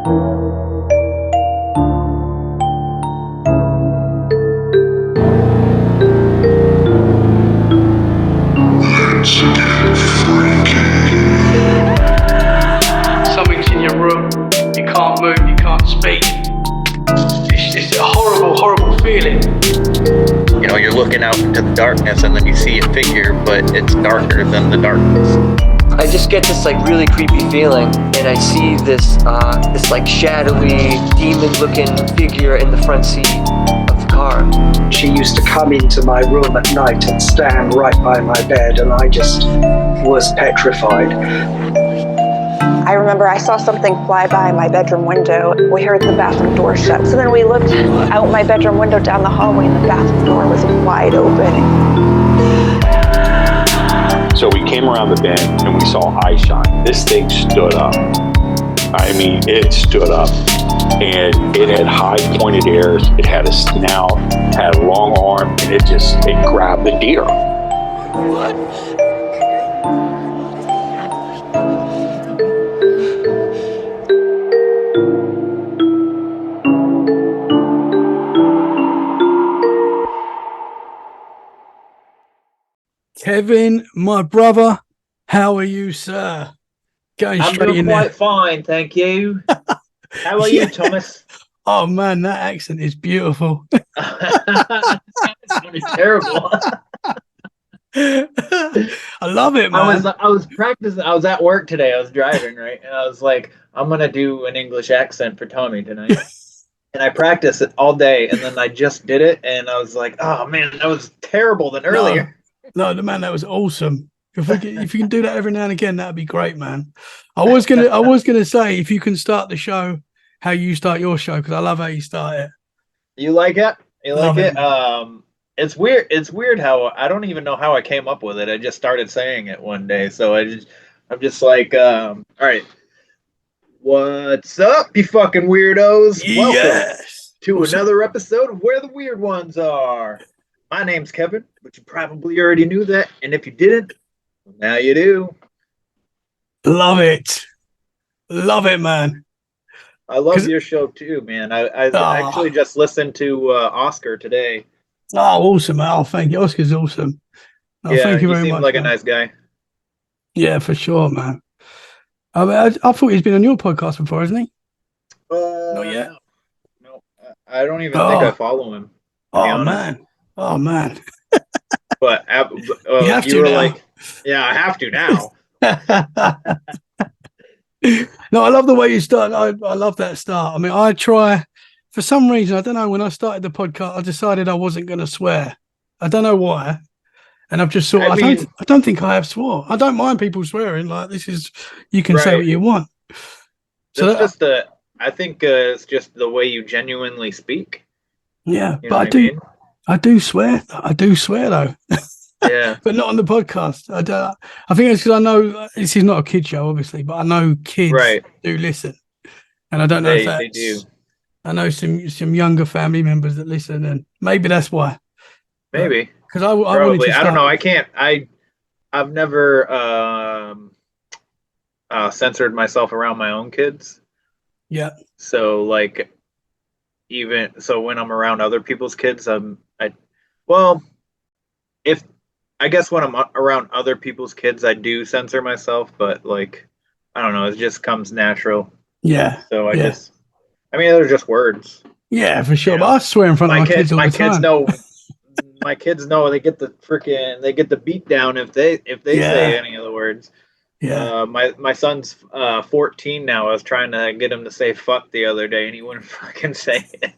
Something's in your room. You can't move. You can't speak. It's a horrible, horrible feeling. You know, you're looking out into the darkness and then you see a figure, but it's darker than the darkness. I just get this like really creepy feeling, and I see this like shadowy, demon-looking figure in the front seat of the car. She used to come into my room at night and stand right by my bed, and I just was petrified. I remember I saw something fly by my bedroom window. We heard the bathroom door shut. So then we looked out my bedroom window down the hallway, and the bathroom door was wide open. So we came around the bend and we saw eye shine. This thing stood up. I mean, it stood up. And it had high pointed ears. It had a snout, had a long arm, and it grabbed the deer. What? Kevin, my brother, how are you, sir? Going I'm straight doing in quite there. fine, thank you. How are you, Thomas? Oh man, that accent is beautiful. It's terrible. I love it, man. I was practicing. I was at work today. I was driving, right, and I was like, I'm gonna do an English accent for Tommy tonight. And I practiced it all day, and then I just did it, and I was like, oh man, that was terrible than earlier. No, man, that was awesome. If you can do that every now and again, that'd be great, man. I was gonna say, if you can start the show how you start your show, because I love how you start it. You like it? You like it? Man. It's weird. It's weird how I don't even know how I came up with it. I just started saying it one day, so I'm just like, all right, what's up, you fucking weirdos? Welcome to another episode of Where the Weird Ones Are. My name's Kevin, but you probably already knew that, and if you didn't, well, now you do. Love it, man. I love your show too, man. I actually just listened to Oscar today. Oh, awesome, man. Oh, thank you. Oscar's awesome. Oh, yeah, thank you very much. He seemed like man. A nice guy. Yeah, for sure, man. I thought he's been on your podcast before, hasn't he? Not yet. No, I don't even think I follow him. Oh man. But you have to now. Like, yeah, I have to now. No, I love the way you start. I love that start. I mean, I try, for some reason, I don't know, when I started the podcast, I decided I wasn't going to swear. I don't know why. And I've just thought, I don't think I have swore. I don't mind people swearing. Like, this is, you can say what you want. So I think it's just the way you genuinely speak. Yeah, you know but I do swear. I do swear though. Yeah, but not on the podcast. I think it's because I know this is not a kid show, obviously, but I know kids do listen, and I don't know if they do. I know some younger family members that listen, and maybe that's why. Maybe because I wanted to. I don't know. I can't. I've never censored myself around my own kids. Yeah. So like, even so, when I'm around other people's kids, I guess when I'm around other people's kids, I do censor myself, but like, I don't know, it just comes natural. Yeah. So they're just words. Yeah, for sure. But I swear in front of my kids all the time. My kids know they get the beat down if they say any of the words. Yeah. My son's 14 now. I was trying to get him to say fuck the other day, and he wouldn't fucking say it.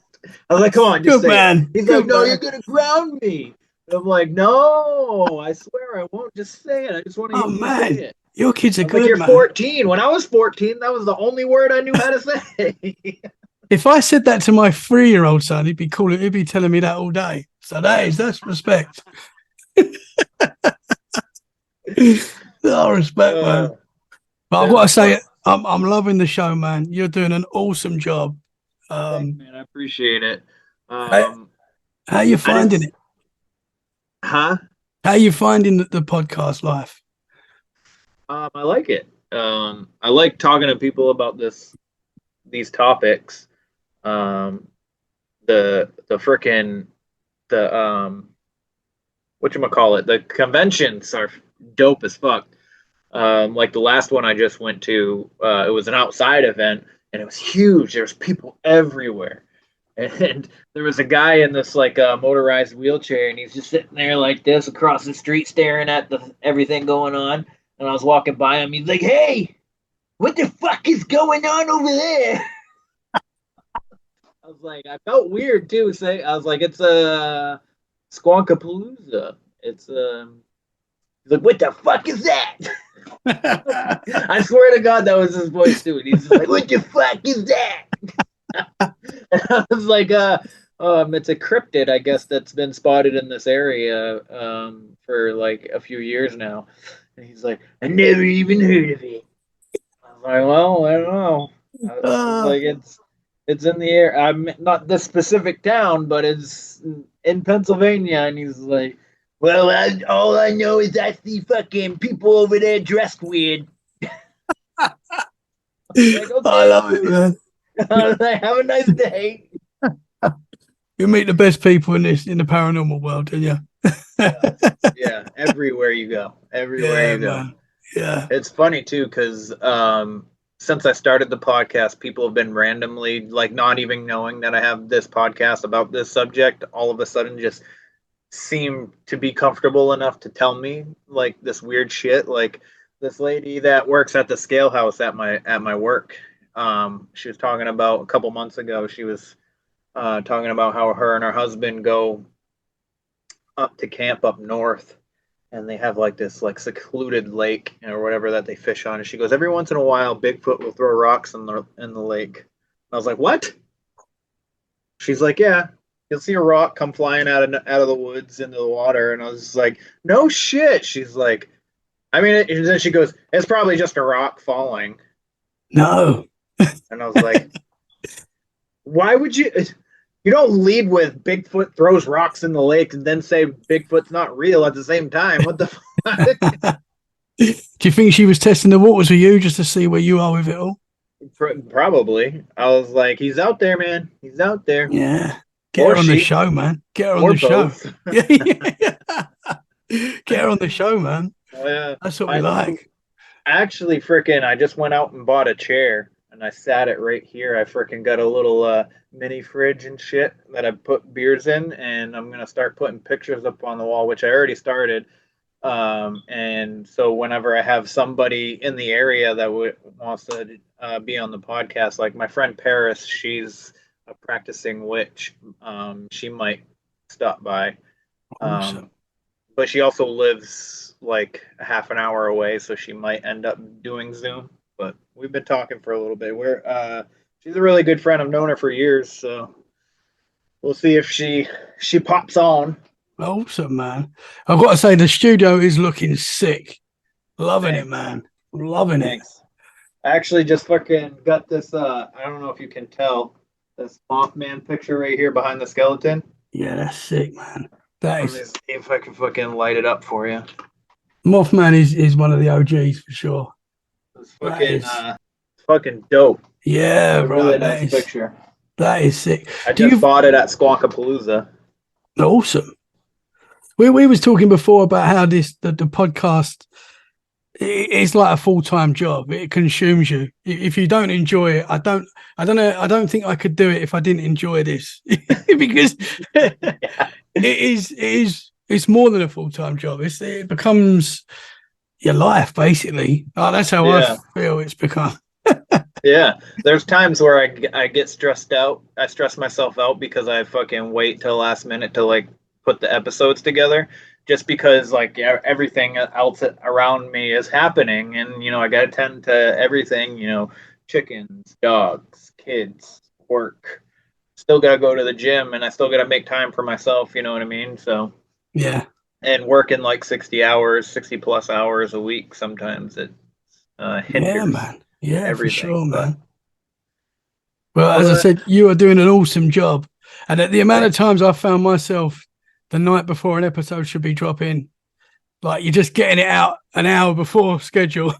I was like, come on, just say it. He's like, no, you're gonna ground me. I'm like, no, I swear I won't. Just say it. I just want to say it. Your kids are good, like, you're man. 14. When I was 14, that was the only word I knew how to say. If I said that to my 3-year-old son, he'd be calling. He'd be telling me that all day. So that's respect. Oh, respect, man. But I've got to say, I'm loving the show, man. You're doing an awesome job. Thanks, man. I appreciate it. How are you finding it? Huh? How are you finding the podcast life? I like it. I like talking to people about this these topics. The frickin' the whatchamacallit, the conventions are dope as fuck. Like the last one I just went to, it was an outside event and it was huge. There was people everywhere. And there was a guy in this like motorized wheelchair, and he's just sitting there like this across the street, staring at the everything going on. And I was walking by him. He's like, "Hey, what the fuck is going on over there?" I was like, I felt weird too. I was like, it's a Squonkapalooza. It's he's like, what the fuck is that? I swear to God, that was his voice too. And he's just like, what the fuck is that? And I was like, it's a cryptid, I guess, that's been spotted in this area for like a few years now. And he's like, I never even heard of it. I was like, well, I don't know. I was like, it's in the air. I'm not this specific town, but it's in Pennsylvania. And he's like, well, all I know is I see fucking people over there dressed weird. Like, okay, I love it, man. like, have a nice day. You meet the best people in the paranormal world, don't you? Yeah, everywhere you go. Everywhere you go. Man. Yeah. It's funny too, because since I started the podcast, people have been randomly, like, not even knowing that I have this podcast about this subject, all of a sudden just seem to be comfortable enough to tell me like this weird shit. Like this lady that works at the scale house at my work. She was talking about a couple months ago. She was talking about how her and her husband go up to camp up north, and they have like this like secluded lake or whatever that they fish on. And she goes, every once in a while, Bigfoot will throw rocks in the lake. I was like, what? She's like, yeah, you'll see a rock come flying out of the woods into the water. And I was just like, no shit. She's like, I mean, and then she goes, it's probably just a rock falling. No. And I was like, why would you? You don't lead with Bigfoot throws rocks in the lake and then say Bigfoot's not real at the same time. What the fuck? Do you think she was testing the waters with you just to see where you are with it all? Probably. I was like, he's out there, man. He's out there. Yeah. Get her on the show, man. Get her on the show. Get her on the show, man. Oh, yeah. That's what we like. Actually, I just went out and bought a chair. And I sat it right here. I freaking got a little mini fridge and shit that I put beers in, and I'm gonna start putting pictures up on the wall, which I already started. And so whenever I have somebody in the area that wants to be on the podcast, like my friend Paris, she's a practicing witch. She might stop by. Awesome. But she also lives like a half an hour away, so she might end up doing Zoom. But we've been talking for a little bit. She's a really good friend. I've known her for years, so we'll see if she pops on. Awesome, man. I've got to say the studio is looking sick. Loving it, man. Loving it. I actually just fucking got this. I don't know if you can tell this Mothman picture right here behind the skeleton. Yeah, that's sick, man. That is. See if I can fucking light it up for you. Mothman is one of the OGs for sure. It's fucking dope. Yeah, bro. Really nice picture. That is sick. I just bought it at Squonkapalooza. Awesome. We was talking before about how the podcast it's like a full-time job. It consumes you. If you don't enjoy it, I don't know. I don't think I could do it if I didn't enjoy this because it's more than a full-time job. It becomes your life, basically. Oh, that's how I feel it's become. Yeah, there's times where I get stressed out. I stress myself out because I fucking wait till last minute to like put the episodes together, just because like everything else around me is happening, and I gotta tend to everything. Chickens, dogs, kids, work. Still gotta go to the gym, and I still gotta make time for myself. You know what I mean? So yeah. And working like 60 plus hours a week, sometimes it hinders. Yeah, man. Yeah, everything, for sure, man. Well, as I said, you are doing an awesome job. And at the amount of times I found myself the night before an episode should be dropping, Like you're just getting it out an hour before schedule.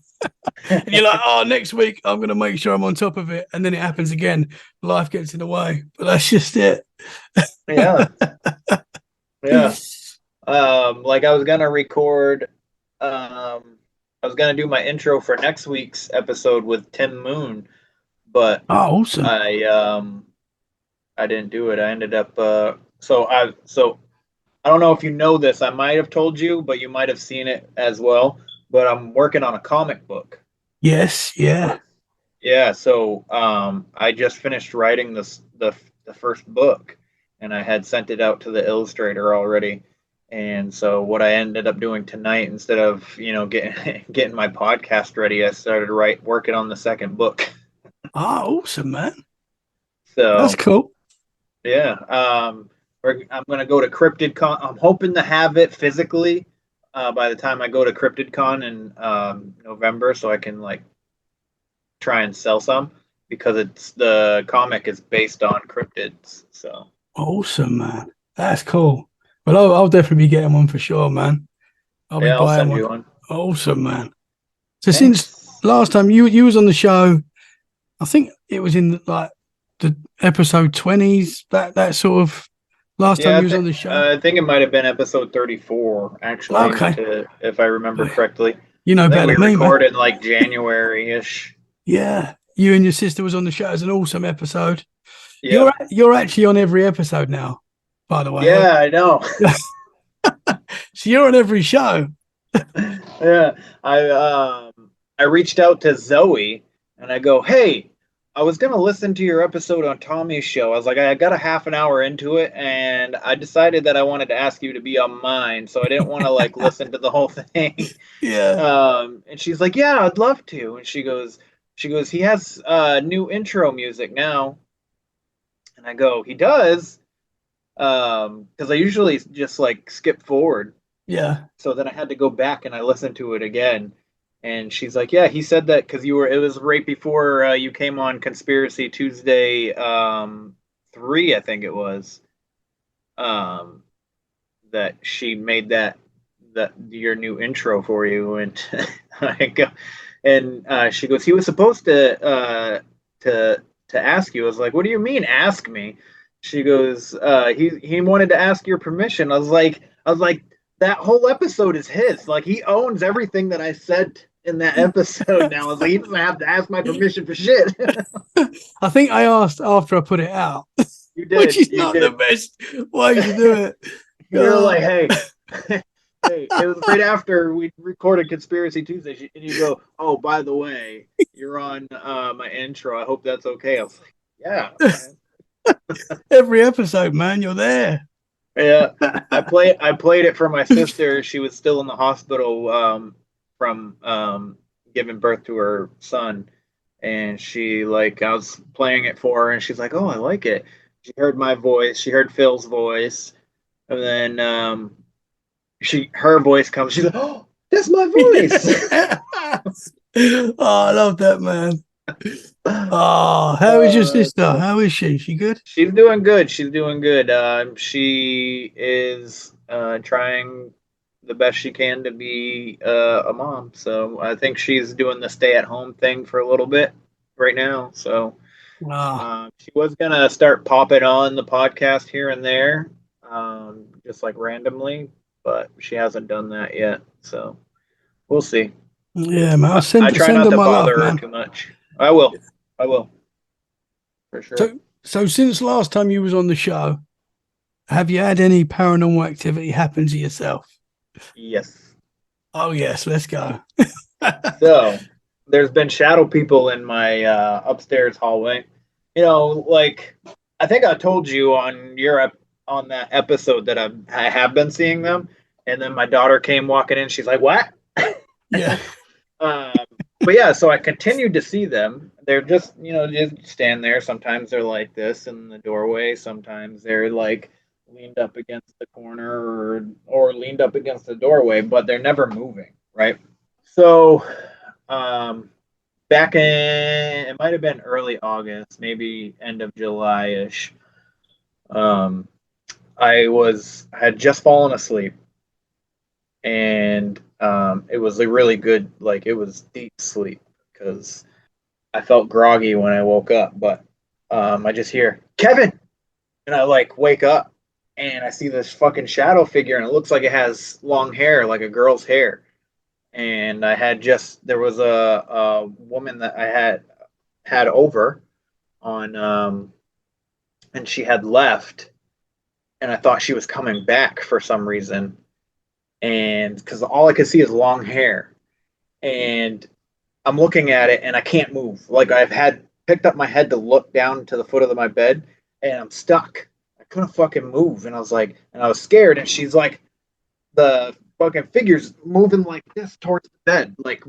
And you're like, oh, next week I'm going to make sure I'm on top of it. And then it happens again. Life gets in the way. But that's just it. Yeah. Yeah. Like I was gonna record. I was gonna do my intro for next week's episode with Tim Moon, but Oh, awesome. I didn't do it. I ended up. So I don't know if you know this. I might have told you, but you might have seen it as well. But I'm working on a comic book. Yes. Yeah. Yeah. So I just finished writing the first book, and I had sent it out to the illustrator already. And so what I ended up doing tonight, instead of getting my podcast ready, I started working on the second book. Oh, awesome, man. That's So cool. yeah, I'm gonna go to CryptidCon. I'm hoping to have it physically by the time I go to CryptidCon in November, so I can like try and sell some because the comic is based on cryptids. So Awesome, man. That's cool. Well, I'll definitely be getting one for sure, man. I'll be yeah, I'll buying send one. you one. Awesome, man. So Thanks. since last time you was on the show, I think it was in like the episode 20s, that sort of last Yeah, time you was on the show. I think it might have been episode 34, actually, Okay. if I remember correctly. You know I think better we than me, man. recorded like January-ish. Yeah. You and your sister was on the show. It was an awesome episode. Yeah, You're actually on every episode now, by the way. yeah, I know. So you're on every show. Yeah, I reached out to Zoe and I go, "Hey, I was gonna listen to your episode on Tommy's show. I was like, I got a half an hour into it, and I decided that I wanted to ask you to be on mine, so I didn't want to like listen to the whole thing." Yeah. And she's like, "Yeah, I'd love to." And she goes, "He has new intro music now." And I go, "He does?" Because I usually just like skip forward. Yeah. So then I had to go back and I listened to it again. And she's like, "Yeah, he said that because it was right before you came on Conspiracy Tuesday 3, I think it was, um, that she made that your new intro for you." And I go, and she goes, "He was supposed to ask you." I was like, "What do you mean, ask me?" She goes, "He wanted to ask your permission." I was like, that whole episode is his. Like he owns everything that I said in that episode now. I was like, he doesn't have to ask my permission for shit. I think I asked after I put it out, You did. which is You not did. the best way to do it. You're like, "Hey, hey, it was right after we recorded Conspiracy Tuesday," and you go, "Oh, by the way, you're on my intro. I hope that's okay." I was like, "Yeah, Every episode, man, you're there. yeah." I played it for my sister. She was still in the hospital from giving birth to her son, and she I was playing it for her, and she's like, "Oh, I like it." She heard my voice. She heard Phil's voice, and then her voice comes. She's like, "Oh, that's my voice." Oh, I love that, man. Oh, how is your sister? How is she? She good? She's doing good. She's doing good. She is trying the best she can to be a mom. So I think she's doing the stay-at-home thing for a little bit right now. So Ah, she was gonna start popping on the podcast here and there, just like randomly, but she hasn't done that yet. So we'll see. yeah, man. I'll I try send not her to my love, bother her man. too much. I will. I will. For sure. So since last time you was on the show, have you had any paranormal activity happen to yourself? Yes. Oh yes, let's go. So there's been shadow people in my upstairs hallway. Like I think I told you on that episode that I have been seeing them, and then my daughter came walking in. She's like, "What?" Yeah. But yeah, so I continued to see them. They're just stand there. Sometimes they're like this in the doorway. Sometimes they're like leaned up against the corner or leaned up against the doorway, but they're never moving, right? So, back in it might have been early August, maybe end of July-ish. I had just fallen asleep, and it was a really good, like it was deep sleep because I felt groggy when I woke up, but I just hear Kevin, and I like wake up and I see this fucking shadow figure, and it looks like it has long hair, like a girl's hair. And I had just there was a woman that I had over on, and she had left, and I thought she was coming back for some reason, and because all I could see is long hair, and I'm looking at it and I can't move. Like I've had picked up my head to look down to the foot of my bed, and I'm stuck. I couldn't fucking move, and I was like, and I was scared. And she's like, the fucking figure's moving like this towards the bed, like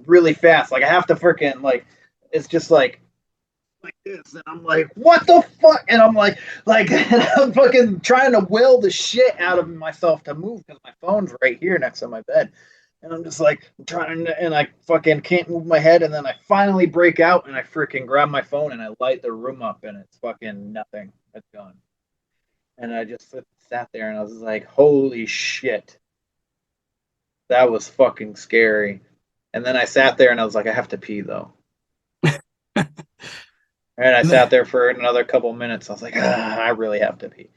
really fast. Like I have to freaking like, it's just like this, and I'm like, what the fuck? And I'm like, and I'm fucking trying to will the shit out of myself to move because my phone's right here next to my bed. And I'm just like trying to, and I fucking can't move my head. And then I finally break out and I freaking grab my phone and I light the room up and it's fucking nothing. It's gone. And I just sat there and I was like, holy shit. That was fucking scary. And then I sat there and I was like, I have to pee though. And I sat there for another couple minutes. I was like, I really have to pee.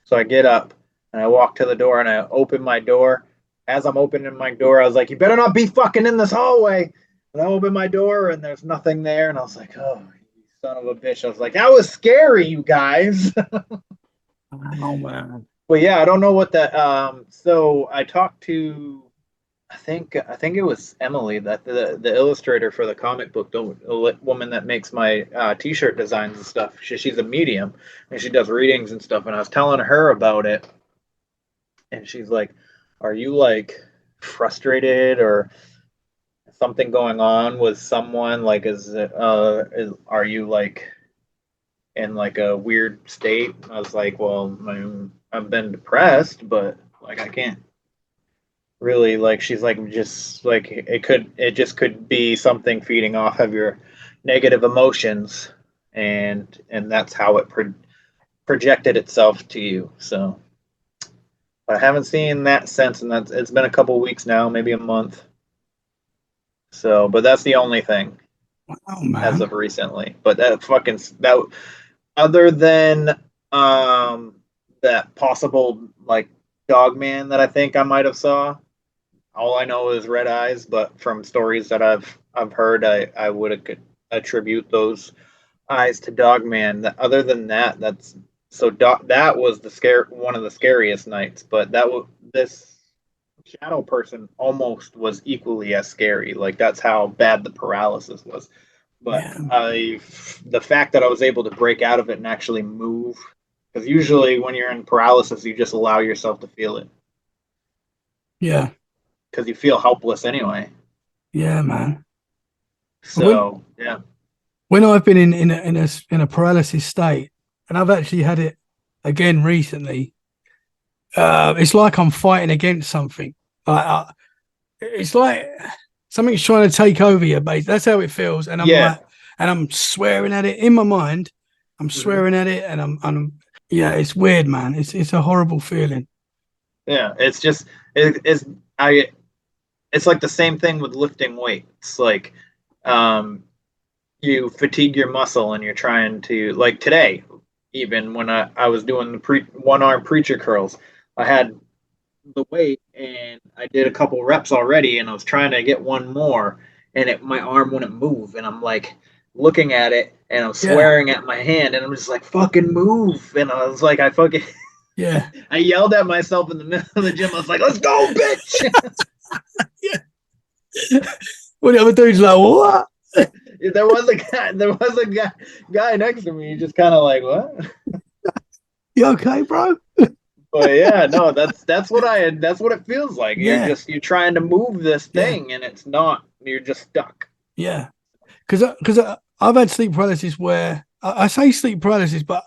So I get up and I walk to the door and I open my door. As I'm opening my door, I was like, you better not be fucking in this hallway. And I open my door and there's nothing there. And I was like, oh, you son of a bitch. I was like, that was scary, you guys. Oh man. Well, yeah, I don't know what that. So I talked to, I think it was Emily, that the illustrator for the comic book, the woman that makes my T-shirt designs and stuff. She's a medium and she does readings and stuff. And I was telling her about it, and she's like, "Are you like frustrated or something going on with someone? Like, are you like in like a weird state?" I was like, "Well, I've been depressed, but like I can't." Really, like she's like, just like it just could be something feeding off of your negative emotions, and that's how it projected itself to you. So but I haven't seen that since, and that's it's been a couple weeks now, maybe a month. So but that's the only thing Oh as man. of recently. But that other than that possible like dog man that I think I might have saw. All I know is red eyes, but from stories that I've heard, I would attribute those eyes to Dogman. Other than that, that was one of the scariest nights. But this shadow person almost was equally as scary. Like that's how bad the paralysis was. But Yeah. the fact that I was able to break out of it and actually move, because usually when you're in paralysis, you just allow yourself to feel it Yeah. because you feel helpless anyway. Yeah, man. When So yeah, when I've been in a paralysis state, and I've actually had it again recently, it's like I'm fighting against something. It's like something's trying to take over your base. That's how it feels. And I'm yeah, like, and I'm swearing at it in my mind. I'm mm-hmm. swearing at it, and yeah, it's weird, man. It's a horrible feeling. Yeah. It's just I it's like the same thing with lifting weights. Like um, you fatigue your muscle and you're trying to like today, even when I was doing the one arm preacher curls, I had the weight and I did a couple reps already and I was trying to get one more and my arm wouldn't move and I'm like looking at it and I'm Yeah, swearing at my hand and I'm just like fucking move and I was like I fucking yeah, I yelled at myself in the middle of the gym. I was like, let's go, bitch. yeah. What the other dude's like, what? There was a guy next to me, just kind of like, what? You okay, bro? But yeah, no, that's what it feels like. Yeah, You're trying to move this yeah, thing and it's not. You're just stuck. yeah. Because I've had sleep paralysis where I say sleep paralysis, but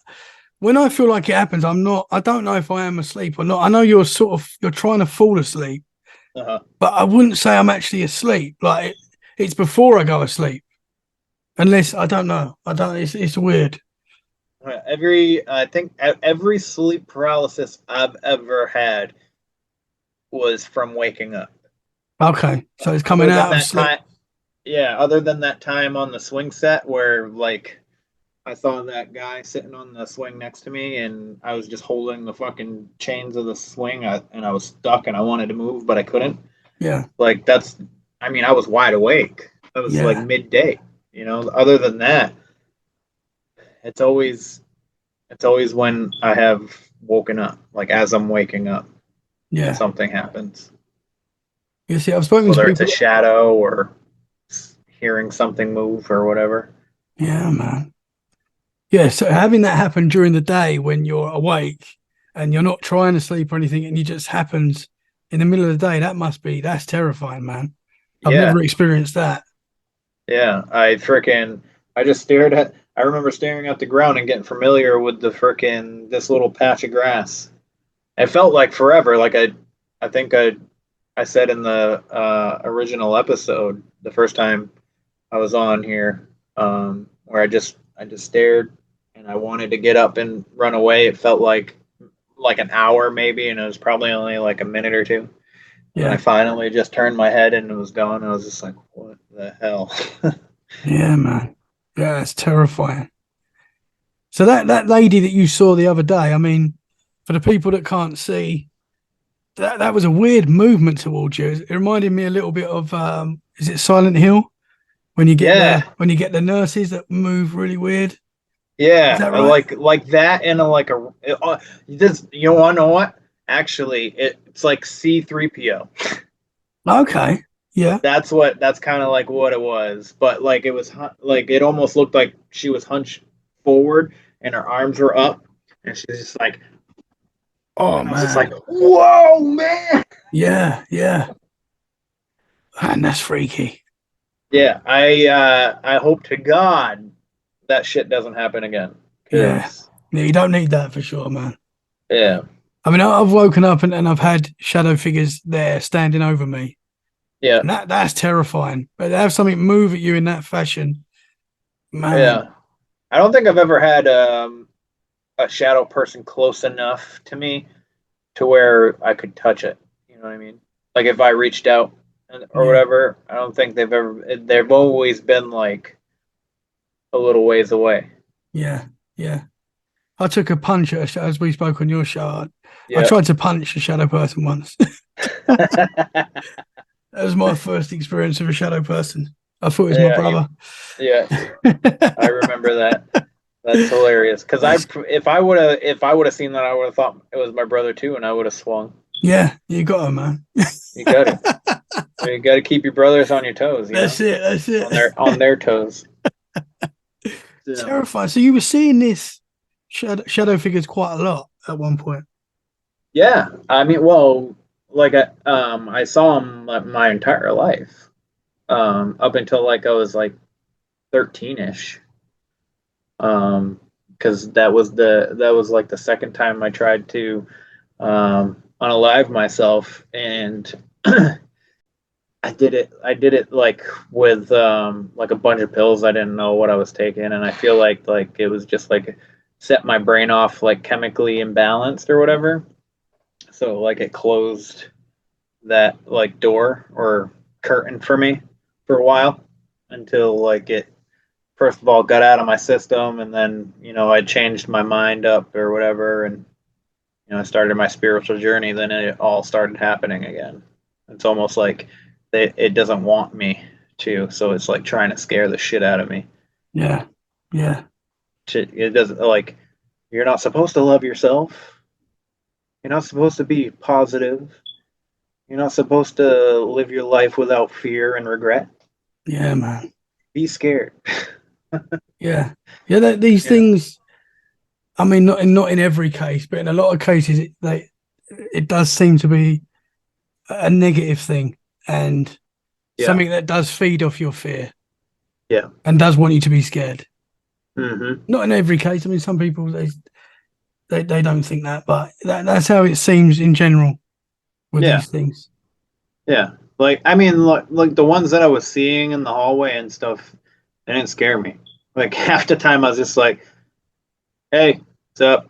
when I feel like it happens, I'm not. I don't know if I am asleep or not. I know you're trying to fall asleep, Uh-huh. but I wouldn't say I'm actually asleep. Like it's before I go asleep, unless I don't know. I don't. It's weird. I think every sleep paralysis I've ever had, was from waking up. Okay, so it's coming Other than out of that sleep. time, yeah, other than that time on the swing set where like I saw that guy sitting on the swing next to me and I was just holding the fucking chains of the swing and I was stuck and I wanted to move but I couldn't. Yeah, Like I mean, I was wide awake. It was like yeah, midday, you know. Other than that, it's always when I have woken up, like as I'm waking up, yeah. something happens. You see, I've spoken to Whether it's a people. shadow or hearing something move or whatever. Yeah, man. Yeah, so having that happen during the day when you're awake and you're not trying to sleep or anything, and it just happens in the middle of the day, that's terrifying, man. I've Yeah, never experienced that. yeah. I remember staring at the ground and getting familiar with this little patch of grass. It felt like forever. Like I think I said in the original episode, the first time I was on here, where I just stared and I wanted to get up and run away. It felt like an hour maybe, and it was probably only like a minute or two. And then I Yeah, finally just turned my head and it was gone. And I was just like, what the hell? yeah, man. Yeah, it's terrifying. So that lady that you saw the other day, I mean, for the people that can't see, that was a weird movement towards you. It reminded me a little bit of is it Silent Hill when you get Yeah, the nurses that move really weird? Is yeah, that right? like that, and this. You want to know what? Actually, it's like C3PO. Okay. Yeah. That's kind of like what it was, but like it was like it almost looked like she was hunched forward and her arms were up, and she's just like, Oh and I was just like, man. whoa, man. Yeah. Yeah. And that's freaky. Yeah, I hope to God that shit doesn't happen again, Yeah. because Yeah. You don't need that for sure, man. yeah, I mean, I've woken up and I've had shadow figures there standing over me, yeah, and that's terrifying. But to have something move at you in that fashion, man. yeah. I don't think I've ever had a shadow person close enough to me to where I could touch it. You know what I mean? Like if I reached out or Yeah. whatever, I don't think they've always been like a little ways away. Yeah. Yeah. I took a punch at as we spoke on your show. I Yeah. tried to punch a shadow person once. That was my first experience of a shadow person. I thought it was my Yeah, brother. yeah, I remember that. That's hilarious. Because That's, if I would have seen that, I would have thought it was my brother too, and I would have swung. yeah, you got him, man. You got it. You got to keep your brothers on your toes. You know, That's it. That's it. on their toes. Yeah. Terrifying. So you were seeing this shadow figures quite a lot at one point. Yeah, I mean, well, like I saw him my entire life, up until like I was like 13ish. Because that was like the second time I tried to unalive myself, and I did it like with like a bunch of pills. I didn't know what I was taking, and I feel like it was just like set my brain off like chemically imbalanced or whatever. So like it closed that like door or curtain for me for a while until like it first of all got out of my system, and then I changed my mind up or whatever, and I started my spiritual journey. Then it all started happening again. It's almost like it doesn't want me to, so it's like trying to scare the shit out of me. Yeah. Yeah. It doesn't, like, you're not supposed to love yourself. You're not supposed to be positive. You're not supposed to live your life without fear and regret. Yeah, man. Be scared. Yeah. Yeah. These Yeah. things, I mean, not in every case, but in a lot of cases, it does seem to be a negative thing and Yeah. something that does feed off your fear. Yeah. And does want you to be scared. Mm-hmm. Not in every case. I mean, some people they don't think that, but that's how it seems in general with Yeah. these things. Yeah. Like, I mean, like the ones that I was seeing in the hallway and stuff, they didn't scare me. Like half the time I was just like, hey, what's up?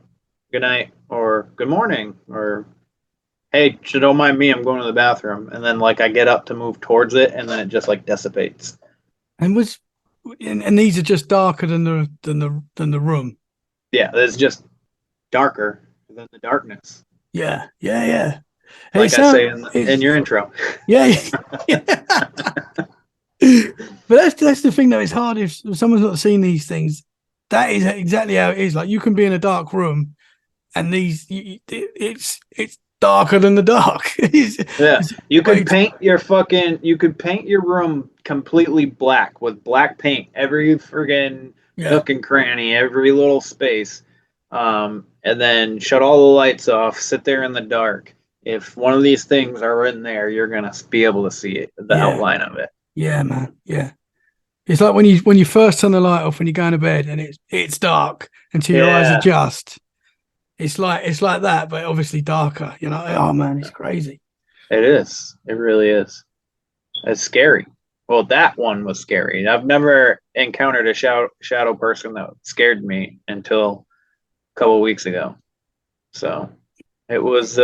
Good night or good morning or hey, don't mind me, I'm going to the bathroom. And then like I get up to move towards it, and then it just like dissipates. And and these are just darker than the room. Yeah, it's just darker than the darkness. Yeah, yeah, yeah. And Like I say in your intro. yeah, yeah. But that's the thing though. It's hard if someone's not seen these things. That is exactly how it is. Like you can be in a dark room, and it's darker than the dark. Yeah, you could it's- you could paint your room completely black with black paint, every friggin' yeah, nook and cranny, every little space, and then shut all the lights off, sit there in the dark. If one of these things are in there, you're gonna be able to see it, the yeah, outline of it. yeah, man. Yeah. It's like when you first turn the light off when you're going to bed and it's dark until your eyes Yeah, adjust. It's like that, but obviously darker. You know, oh man, it's crazy. it is. It really is. It's scary. Well, that one was scary. I've never encountered a shadow person that scared me until a couple of weeks ago. So it was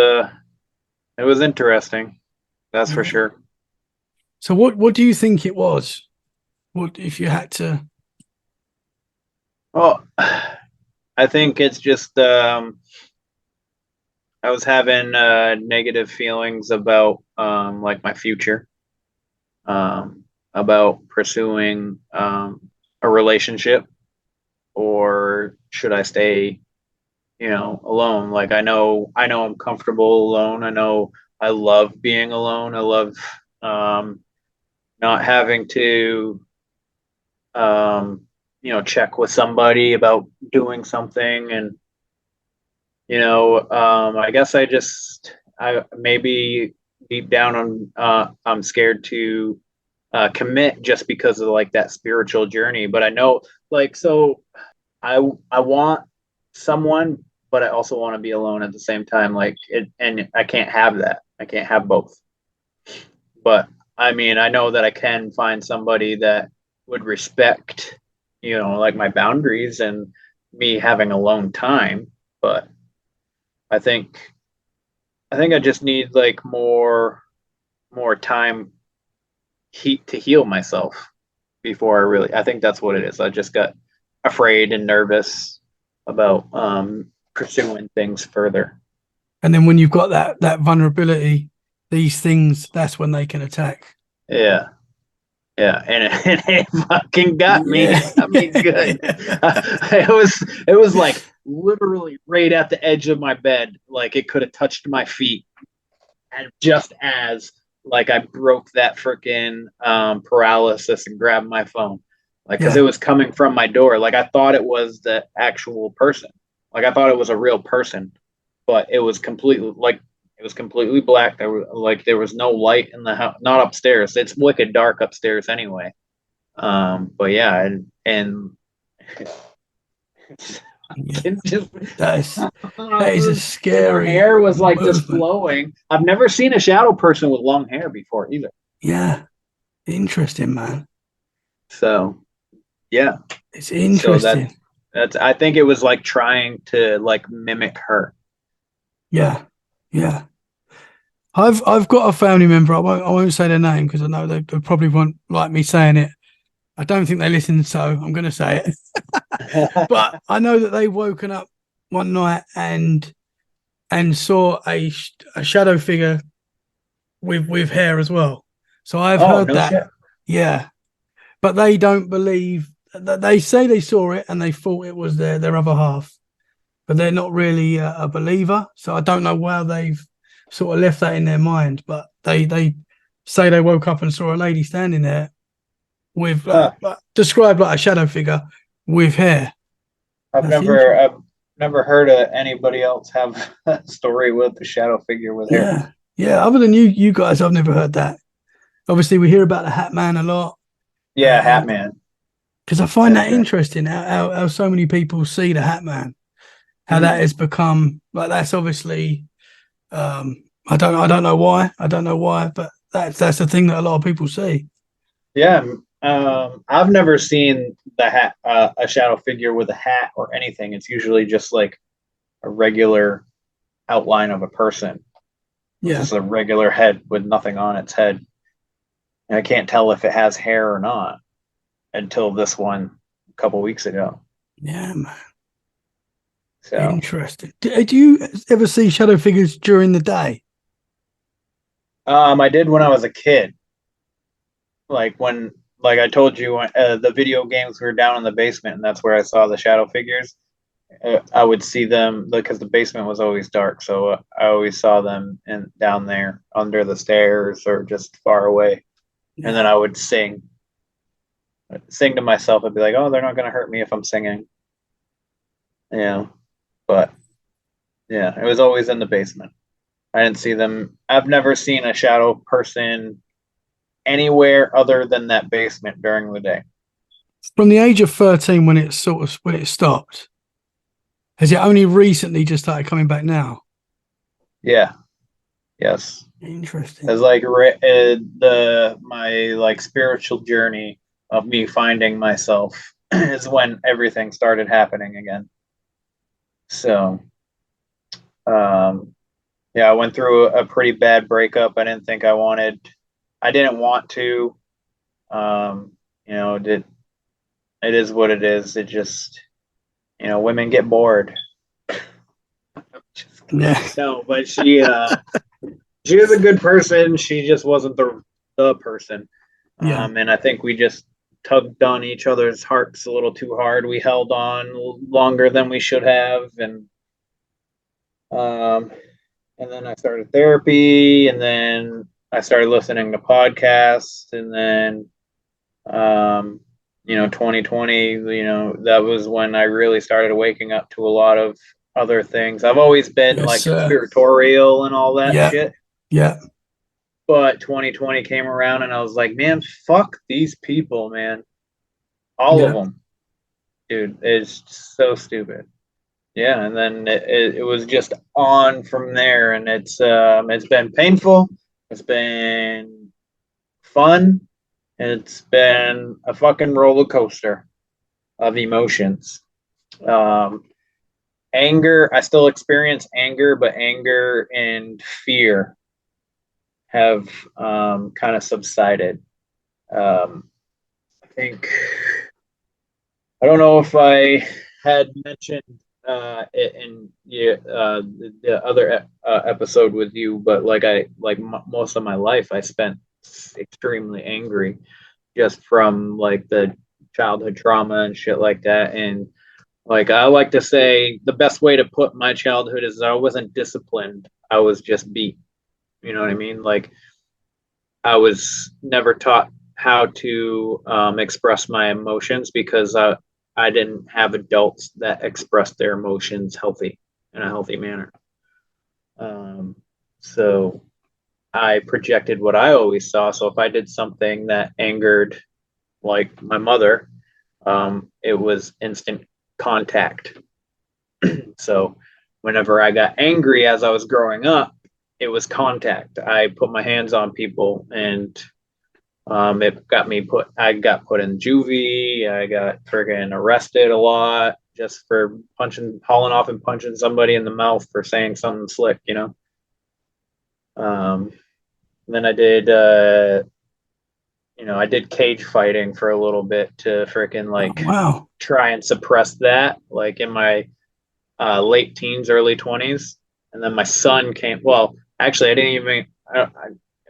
interesting. That's for sure. So what do you think it was? What if you had to? Well, I think it's just I was having negative feelings about like my future, about pursuing a relationship, or should I stay, alone? Like I know I'm comfortable alone. I know I love being alone. I love um, not having to check with somebody about doing something. And I guess I maybe deep down I'm scared to commit just because of like that spiritual journey. But I know, like, so I want someone, but I also want to be alone at the same time. Like it, and I can't have that. I can't have both. But I mean, I know that I can find somebody that would respect, like my boundaries and me having alone time. But I think I just need like more time heat to heal myself before I think that's what it is. I just got afraid and nervous about pursuing things further. And then when you've got that vulnerability, these things, that's when they can attack. Yeah. Yeah, and it fucking got me. Yeah. It got me good. It was like literally right at the edge of my bed, like it could have touched my feet, and just as like I broke that freaking paralysis and grabbed my phone, like because Yeah. it was coming from my door. Like I thought it was the actual person. Like I thought it was a real person, but it was completely black. There was no light in the house, not upstairs. It's wicked dark upstairs anyway. But yeah, and Yeah. just That is a her scary hair was like just movement. flowing. I've never seen a shadow person with long hair before either. Yeah. Interesting, man. So yeah, It's so interesting. that's I think it was like trying to like mimic her. Yeah. Yeah. I've got a family member. I won't say their name because I know they probably won't like me saying it. I don't think they listen, so I'm going to say it. But I know that they've woken up one night and saw a shadow figure with hair as well. So I've Oh heard no that. shit. Yeah, but they don't believe that. They say they saw it and they thought it was their other half, but they're not really a believer. So I don't know how they've sort of left that in their mind. But they say they woke up and saw a lady standing there with Huh. described like a shadow figure with hair. That's interesting. I've never heard of anybody else have a story with the shadow figure with hair. Yeah, yeah. Other than you guys, I've never heard that. Obviously, we hear about the Hat Man a lot, Yeah, Hat Man. because I find That's that right. interesting how so many people see the Hat Man, how that Mhm. has become like that's obviously I don't know why, but that's the thing that a lot of people see. Yeah, I've never seen the hat, a shadow figure with a hat or anything. It's usually just like a regular outline of a person. Yeah. Just a regular head with nothing on its head. And I can't tell if it has hair or not until this one a couple weeks ago. Yeah, man. So Interesting. Do you ever see shadow figures during the day? I did when I was a kid. Like I told you, the video games were down in the basement, and that's where I saw the shadow figures. I would see them because the basement was always dark, so I always saw them down there under the stairs or just far away. And then I would sing to myself. I'd be like, "Oh, they're not gonna hurt me if I'm singing." Yeah, but yeah, it was always in the basement. I didn't see them. I've never seen a shadow person anywhere other than that basement during the day. From the age of 13, when it stopped, has it only recently just started coming back now? Yeah. Yes. Interesting. It's like my like spiritual journey of me finding myself is when everything started happening again. So, yeah, I went through a pretty bad breakup. I didn't want to. It is what it is. It just, women get bored. Yeah. No, but she is a good person. She just wasn't the person. Yeah. And I think we just tugged on each other's hearts a little too hard. We held on longer than we should have, and then I started therapy, and then I started listening to podcasts, and then 2020, that was when I really started waking up to a lot of other things. I've always been like conspiratorial and all that shit. Yeah. But 2020 came around and I was like, man, fuck these people, man. All of them. Dude, it's so stupid. Yeah, and then it was just on from there, and it's been painful. It's been fun. It's been a fucking roller coaster of emotions. Anger, I still experience anger, but anger and fear have kind of subsided. I think, I don't know if I had mentioned it in the other episode with you, but most of my life I spent extremely angry just from like the childhood trauma and shit like that. And like I like to say the best way to put my childhood is I wasn't disciplined. I was just beat. You know what I mean? Like I was never taught how to express my emotions because I didn't have adults that expressed their emotions in a healthy manner. So I projected what I always saw. So if I did something that angered like my mother, it was instant contact. So whenever I got angry as I was growing up, it was contact. I put my hands on people, and I got put in juvie. I got friggin' arrested a lot just for hauling off and punching somebody in the mouth for saying something slick, Then I did, I did cage fighting for a little bit to frickin' try and suppress that, like in my late teens, early 20s. And then my son came. Well, actually,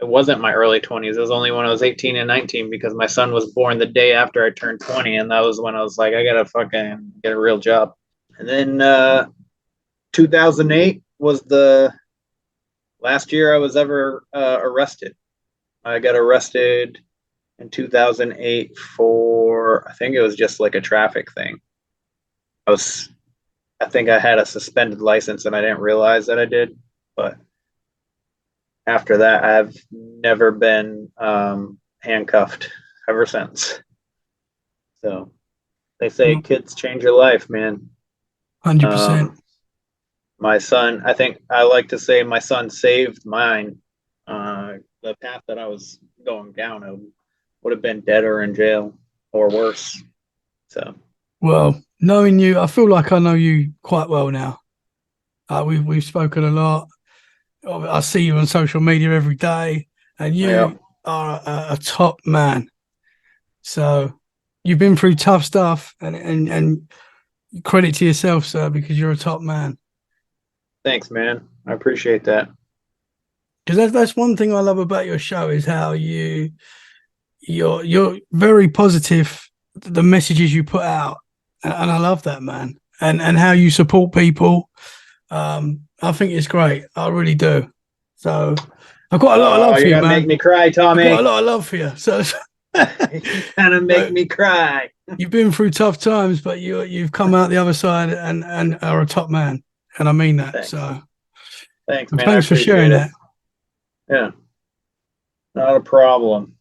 it wasn't my early 20s. It was only when I was 18 and 19 because my son was born the day after I turned 20. And that was when I was like, I got to fucking get a real job. And then 2008 was the last year I was ever arrested. I got arrested in 2008 for, I think it was just like a traffic thing. I think I had a suspended license and I didn't realize that I did. But after that, I've never been handcuffed ever since. So they say kids change your life, man. 100%. My son, I think I like to say my son saved mine. The path that I was going down, I would have been dead or in jail or worse. So, well, knowing you, I feel like I know you quite well now. We've spoken a lot. I see you on social media every day, and you Yeah. are a top man. So you've been through tough stuff, and credit to yourself, sir, because you're a top man. Thanks, man. I appreciate that. Because that's one thing I love about your show is how you're very positive. The messages you put out, and I love that, man. And how you support people. I think it's great. I really do. So I've got a lot of love for you're you, gonna man. make me cry, I've got a Tommy. lot of love for you. So You kind of make me cry. you've been through tough times, but you've come out the other side and are a top man. And I mean that. Thanks. So Thanks, man. thanks I for sharing appreciate that. it. Yeah, not a problem.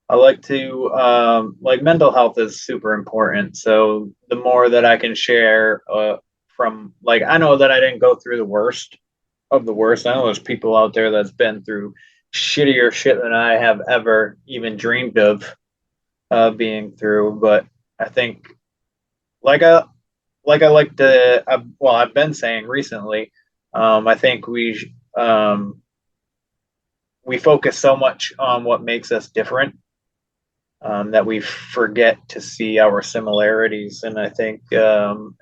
I like to like mental health is super important. So the more that I can share from like I know that I didn't go through the worst of the worst. I know there's people out there that's been through shittier shit than I have ever even dreamed of being through. But I think like I like to well I've been saying recently, I think we focus so much on what makes us different that we forget to see our similarities. And I think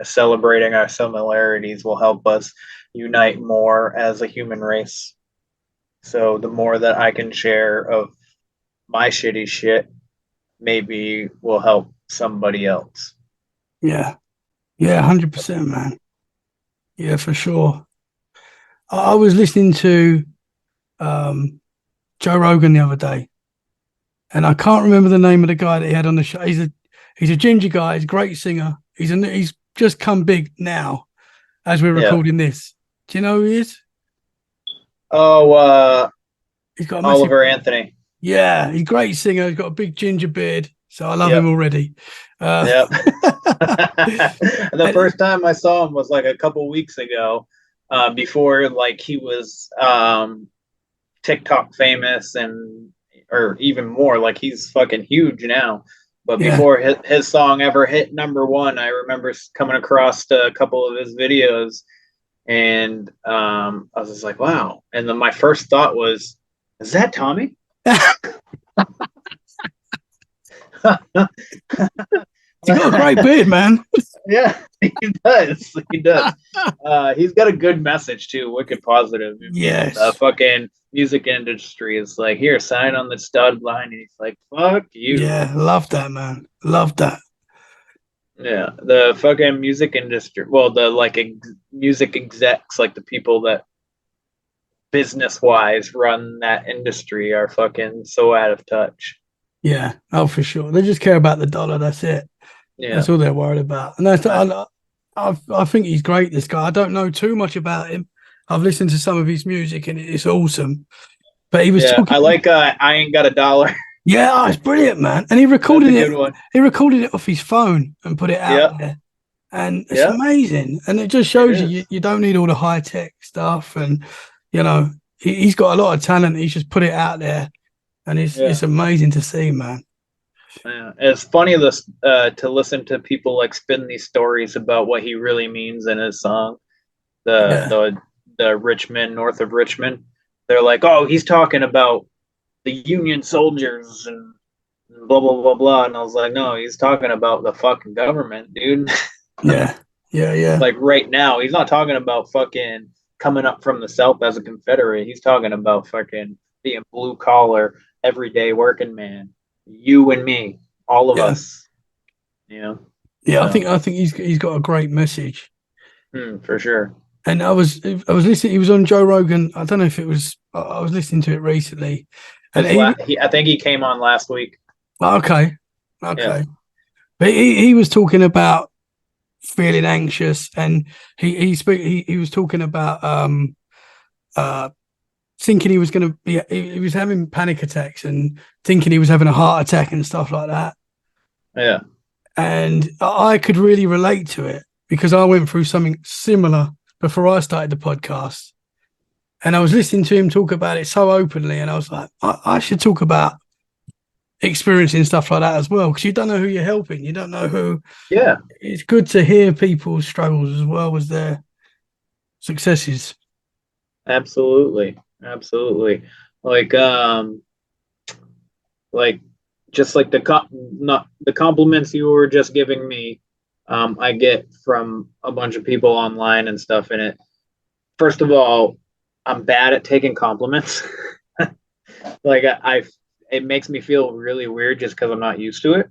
celebrating our similarities will help us unite more as a human race. So the more that I can share of my shitty shit, maybe will help somebody else. Yeah. Yeah, 100%, man. Yeah, for sure. I was listening to Joe Rogan the other day, and I can't remember the name of the guy that he had on the show. He's a ginger guy. He's a great singer. He's just come big now as we're recording this. Do you know who he is? Oh, He's got a massive, Oliver Anthony. yeah, he's a great singer. He's got a big ginger beard, so I love him already. Yep. The first time I saw him was like a couple weeks ago, before like he was TikTok famous and or even more. Like he's fucking huge now. But before his song ever hit #1, I remember coming across a couple of his videos, and I was just like, wow. And then my first thought was, is that Tommy? He's got a great beard, man. Yeah, he does. He does. He's got a good message too. Wicked positive. Yes. The fucking music industry is like, here, sign on the stud line, and he's like, fuck you. Yeah, love that, man. Love that. Yeah, the fucking music industry. Well, the like music execs, like the people that business wise run that industry, are fucking so out of touch. Yeah, oh, for sure. They just care about the dollar. That's it. Yeah, that's all they're worried about. And that's I think he's great. This guy. I don't know too much about him. I've listened to some of his music and it's awesome. But he was talking. I like I Ain't Got a Dollar. Yeah, it's brilliant, man. And he recorded That's a good one. He recorded it off his phone and put it out there. And it's amazing. And it just shows you don't need all the high tech stuff. And you know, he's got a lot of talent. He's just put it out there, and it's amazing to see, man. Yeah, it's funny to listen to people like spin these stories about what he really means in his song. The Richmond, north of Richmond. They're like, oh, he's talking about the Union soldiers and blah blah blah blah. And I was like, no, he's talking about the fucking government, dude. Yeah. Like right now, he's not talking about fucking coming up from the South as a Confederate. He's talking about fucking being blue collar, everyday working man. You and me, all of us. You know. Yeah, so. I think he's got a great message. For sure. And I was listening. He was on Joe Rogan. I don't know if it was. I was listening to it recently. And I think he came on last week. Okay. Yeah. But he was talking about feeling anxious, and he was talking about thinking he was going to be. He was having panic attacks and thinking he was having a heart attack and stuff like that. Yeah. And I could really relate to it because I went through something similar before I started the podcast. And I was listening to him talk about it so openly, and I was like, I should talk about experiencing stuff like that as well, because you don't know who you're helping. You don't know who. Yeah. It's good to hear people's struggles as well as their successes. Absolutely. Absolutely. Like like just like not the compliments you were just giving me, I get from a bunch of people online and stuff. And it, first of all, I'm bad at taking compliments. Like it makes me feel really weird just because I'm not used to it.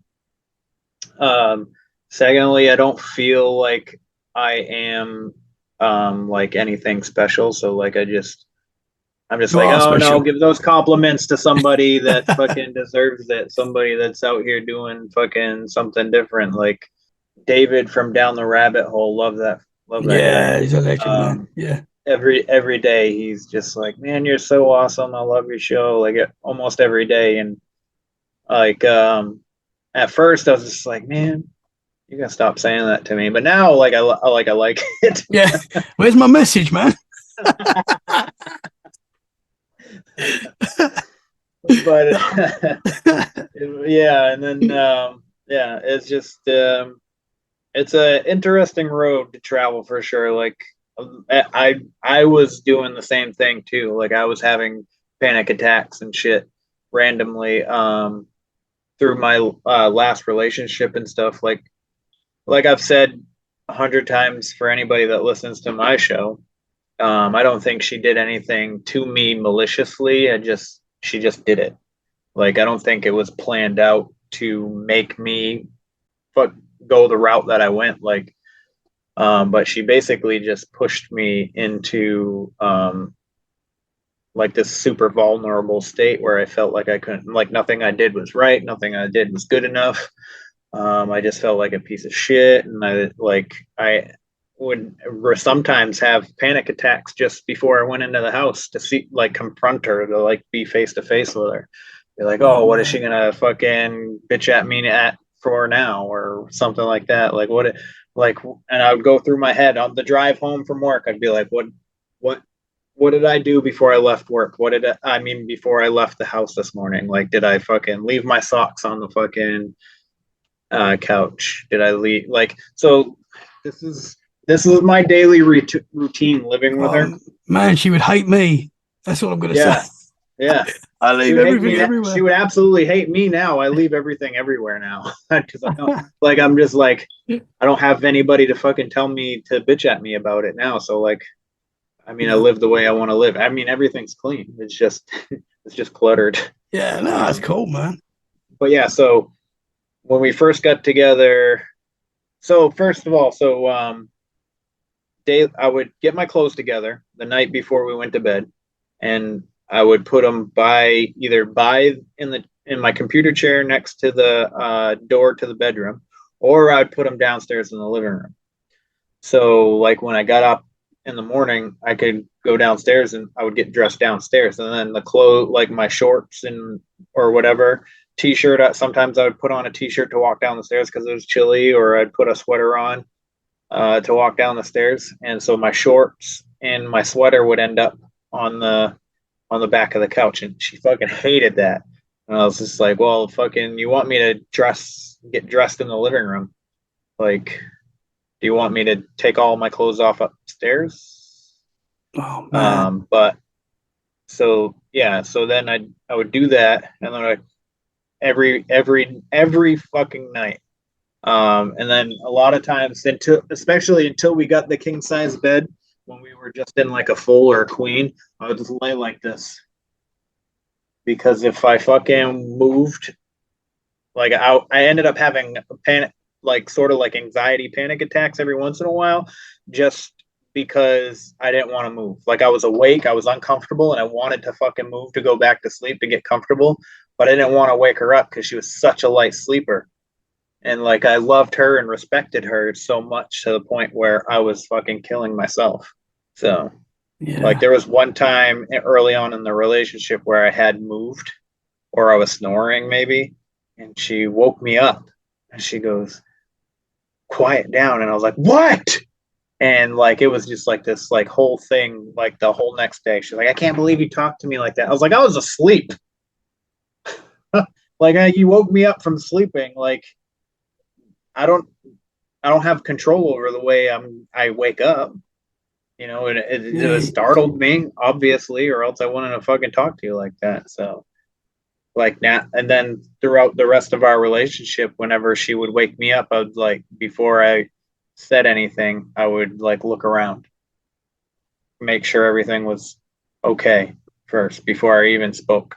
Um, Secondly, I don't feel like I am like anything special. So like I'm just You like, are oh no, special. give those compliments to somebody that fucking deserves it. Somebody that's out here doing fucking something different. Like David from Down the Rabbit Hole, love that guy. Yeah, he's a legend, man. Um, Yeah. every day he's just like, man, you're so awesome. I love your show. Like almost every day. And like at first I was just like, man, you gotta stop saying that to me. But now like I like it. Yeah. Where's my message, man? But yeah, and then yeah, it's just it's a interesting road to travel for sure. Like I was doing the same thing too. Like I was having panic attacks and shit randomly through my last relationship and stuff. Like I've said 100 times for anybody that listens to my show, I don't think she did anything to me maliciously. She just did it. Like I don't think it was planned out to make me but go the route that I went. Like, but she basically just pushed me into like this super vulnerable state where I felt like I couldn't, like nothing I did was right, nothing I did was good enough. I just felt like a piece of shit, and I would sometimes have panic attacks just before I went into the house to see, like, confront her, to like be face to face with her. Be like, Oh oh, what is she man. gonna fucking bitch at me at for now, or something like that? Like what? Like, and I would go through my head on the drive home from work. I'd be like, what, what did I do before I left work? I mean before I left the house this morning? Like, did I fucking leave my socks on the fucking couch? Did I leave? Like, so this is this is my daily routine living with her. Man, she would hate me. That's what I'm gonna say. Yeah, yeah. I She leave would hate everything me. She everywhere. would absolutely hate me now. I leave everything everywhere now because I don't, like, I'm just like, I don't have anybody to fucking tell me to bitch at me about it now. So like, I mean, I Yeah. live the way I want to live. I mean, everything's clean. It's just it's just cluttered. Yeah, no, that's Um, cool, man. but yeah, so when we first got together, so first of all, day I would get my clothes together the night before we went to bed, and I would put them by in my computer chair next to the door to the bedroom, or I'd put them downstairs in the living room. So like when I got up in the morning, I could go downstairs and I would get dressed downstairs, and then the clothes, like my shorts and or whatever t-shirt. Sometimes I would put on a t-shirt to walk down the stairs because it was chilly, or I'd put a sweater on to walk down the stairs. And so my shorts and my sweater would end up on the back of the couch, and she fucking hated that. And I was just like, well, fucking, you want me to get dressed in the living room? Like, do you want me to take all my clothes off upstairs? Oh man. But so yeah, so then I would do that, and then every fucking night. And then a lot of times, especially until we got the king size bed, when we were just in like a full or a queen, I would just lay like this, because if I fucking moved, like I ended up having a panic, like sort of like anxiety panic attacks every once in a while, just because I didn't want to move. Like I was awake, I was uncomfortable, and I wanted to fucking move to go back to sleep to get comfortable, but I didn't want to wake her up because she was such a light sleeper. And like I loved her and respected her so much to the point where I was fucking killing myself. So like Yeah. there was one time early on in the relationship where I had moved, or I was snoring maybe, and she woke me up and she goes, quiet down. And I was like, what? And like it was just like this like whole thing, like the whole next day. She's like, I can't believe you talked to me like that. I was like, I was asleep. Like you woke me up from sleeping. Like I don't I don't have control over the way I wake up. You know, and it startled me, obviously, or else I wouldn't have fucking talked to you like that. So, like now, and then throughout the rest of our relationship, whenever she would wake me up, I would like, before I said anything, I would like look around, make sure everything was okay first before I even spoke.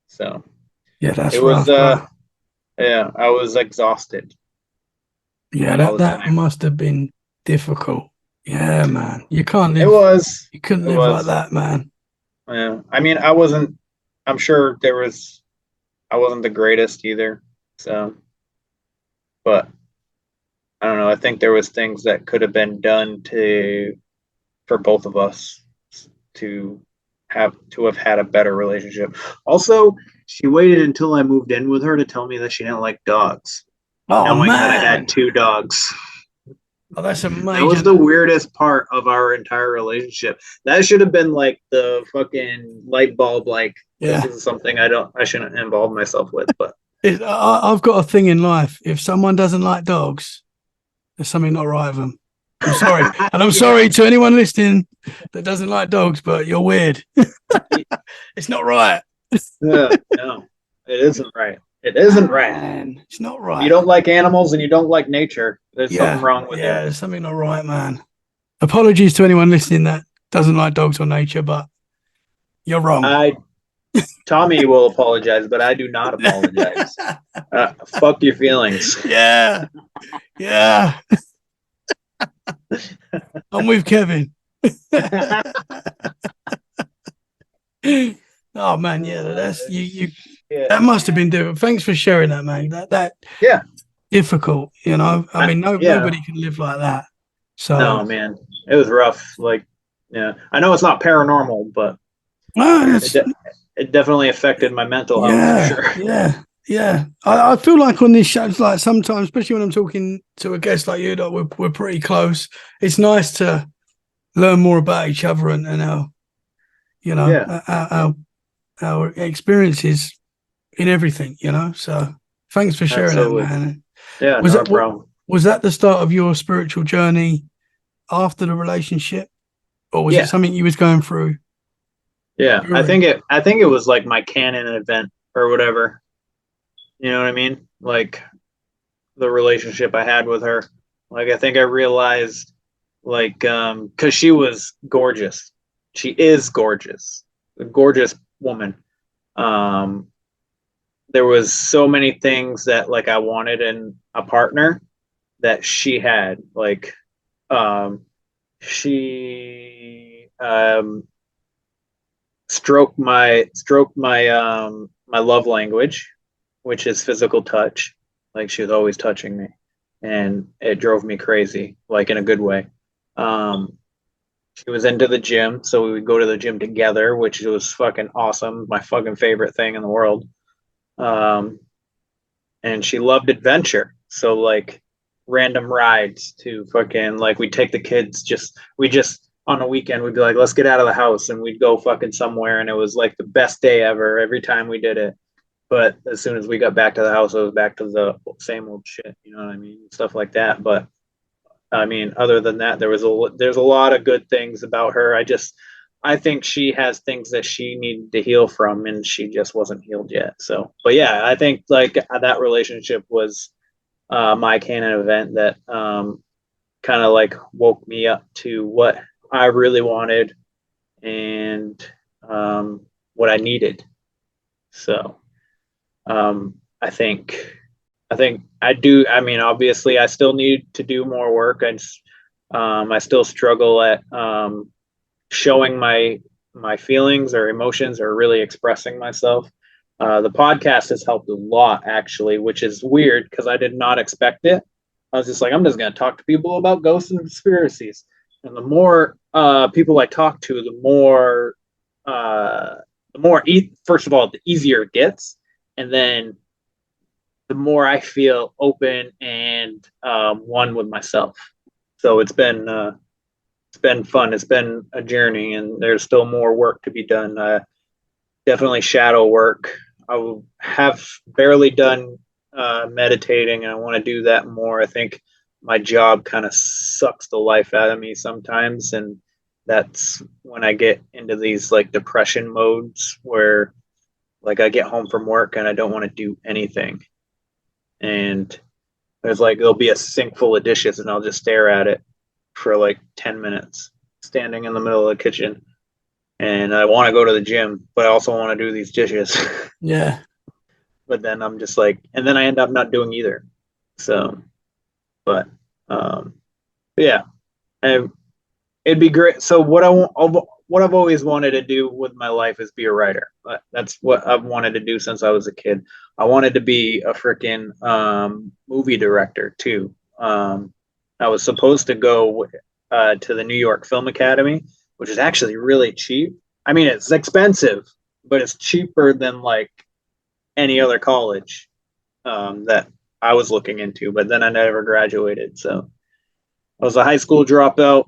So Yeah, that's it was, rough, bro. yeah, I was exhausted Yeah, all the that time. must have been difficult. Yeah, man. You can't It live. was, You couldn't it live like was. that, man. Yeah. I mean, I wasn't. I'm sure there was. I wasn't the greatest either. So, but I don't know. I think there was things that could have been done to for both of us to have had a better relationship. Also, she waited until I moved in with her to tell me that she didn't like dogs, Oh knowing that I man. had two dogs. Oh, that's a That was major. the weirdest part of our entire relationship. That should have been like the fucking light bulb. Like, this Yeah. is something I shouldn't involve myself with. But I've got a thing in life. If someone doesn't like dogs, there's something not right with them. I'm sorry, and I'm sorry to anyone listening that doesn't like dogs, but you're weird. It's not right. yeah, no, it isn't right. It isn't right. Man, it's not If you right. don't like animals and you don't like nature, there's something Yeah, wrong with you. yeah, there's something not right, man. Apologies to anyone listening that doesn't like dogs or nature, but you're wrong. Tommy will apologize, but I do not apologize. Fuck your feelings. Yeah, yeah. I'm with Kevin. Oh man, yeah, that's you. Yeah. That must have been difficult. Thanks for sharing that, man. That Yeah. difficult, you know. I mean, Yeah. nobody can live like that. So No, man, it was rough. Like, yeah, I know it's not paranormal, but no, it, that's it definitely affected my mental health for yeah, sure. yeah, yeah. I feel like on these shows, like sometimes, especially when I'm talking to a guest like you, that we're pretty close. It's nice to learn more about each other and our, you know, Yeah, our experiences in everything, you know. So thanks for sharing that, absolutely. man. Yeah, Was not a that what problem. was that the start of your spiritual journey after the relationship, or was it Yeah, something you was going through yeah. during? I think it was like my canon event or whatever. You know what I mean? Like the relationship I had with her. Like I think I realized, like, because she was gorgeous. She is gorgeous, a gorgeous woman. Um, there was so many things that like I wanted in a partner that she had. Like, she my love language, which is physical touch. Like she was always touching me, and it drove me crazy, like in a good way. Um, she was into the gym, so we would go to the gym together, which was fucking awesome. My fucking favorite thing in the world. Um, and she loved adventure, so like random rides to fucking like we take the kids we just on a weekend we'd be like, let's get out of the house, and we'd go fucking somewhere, and it was like the best day ever every time we did it. But as soon as we got back to the house, it was back to the same old shit, you know what I mean? Stuff like that. But I mean, other than that, there's a lot of good things about her. I think she has things that she needed to heal from, and she just wasn't healed yet. So, but yeah, I think like that relationship was my canon event that kind of like woke me up to what I really wanted and what I needed. So I think I do. I mean, obviously, I still need to do more work. I still struggle at showing my feelings or emotions or really expressing myself. The podcast has helped a lot, actually, which is weird because I did not expect it. I was just like, I'm just going to talk to people about ghosts and conspiracies. And the more people I talk to, first of all, the easier it gets. And then the more I feel open and one with myself. So it's been fun. It's been a journey, and there's still more work to be done. Definitely shadow work. I have barely done meditating, and I want to do that more. I think my job kind of sucks the life out of me sometimes, and that's when I get into these like depression modes where like I get home from work and I don't want to do anything. And there'll be a sink full of dishes and I'll just stare at it for like 10 minutes, standing in the middle of the kitchen. And I want to go to the gym, but I also want to do these dishes. Yeah. But then I'm just like, and then I end up not doing either. So, but yeah, and it'd be great. So what I've always wanted to do with my life is be a writer. That's what I've wanted to do since I was a kid. I wanted to be a freaking movie director too. I was supposed to go to the New York Film Academy, which is actually really cheap. I mean, it's expensive, but it's cheaper than like any other college that I was looking into. But then I never graduated, so I was a high school dropout.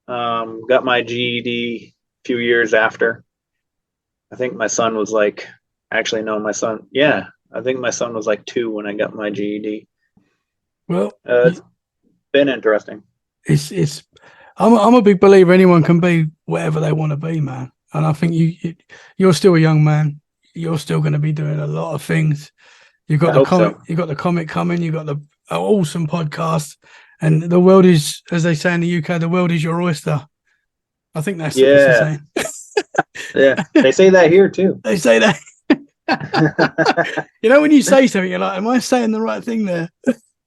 Got my GED a few years after. I think my son was like, actually, no, I think my son was like 2 when I got my GED. Well, It's been interesting. I'm a big believer anyone can be whatever they want to be, man. And I think you're still a young man. You're still going to be doing a lot of things. You've got the comic, you got the comic coming. You've got the awesome podcast, and the world is, as they say in the UK, the world is your oyster. I think that's the saying. Yeah, they say that here too. They say that. You know, when you say something, you're like, "Am I saying the right thing there?"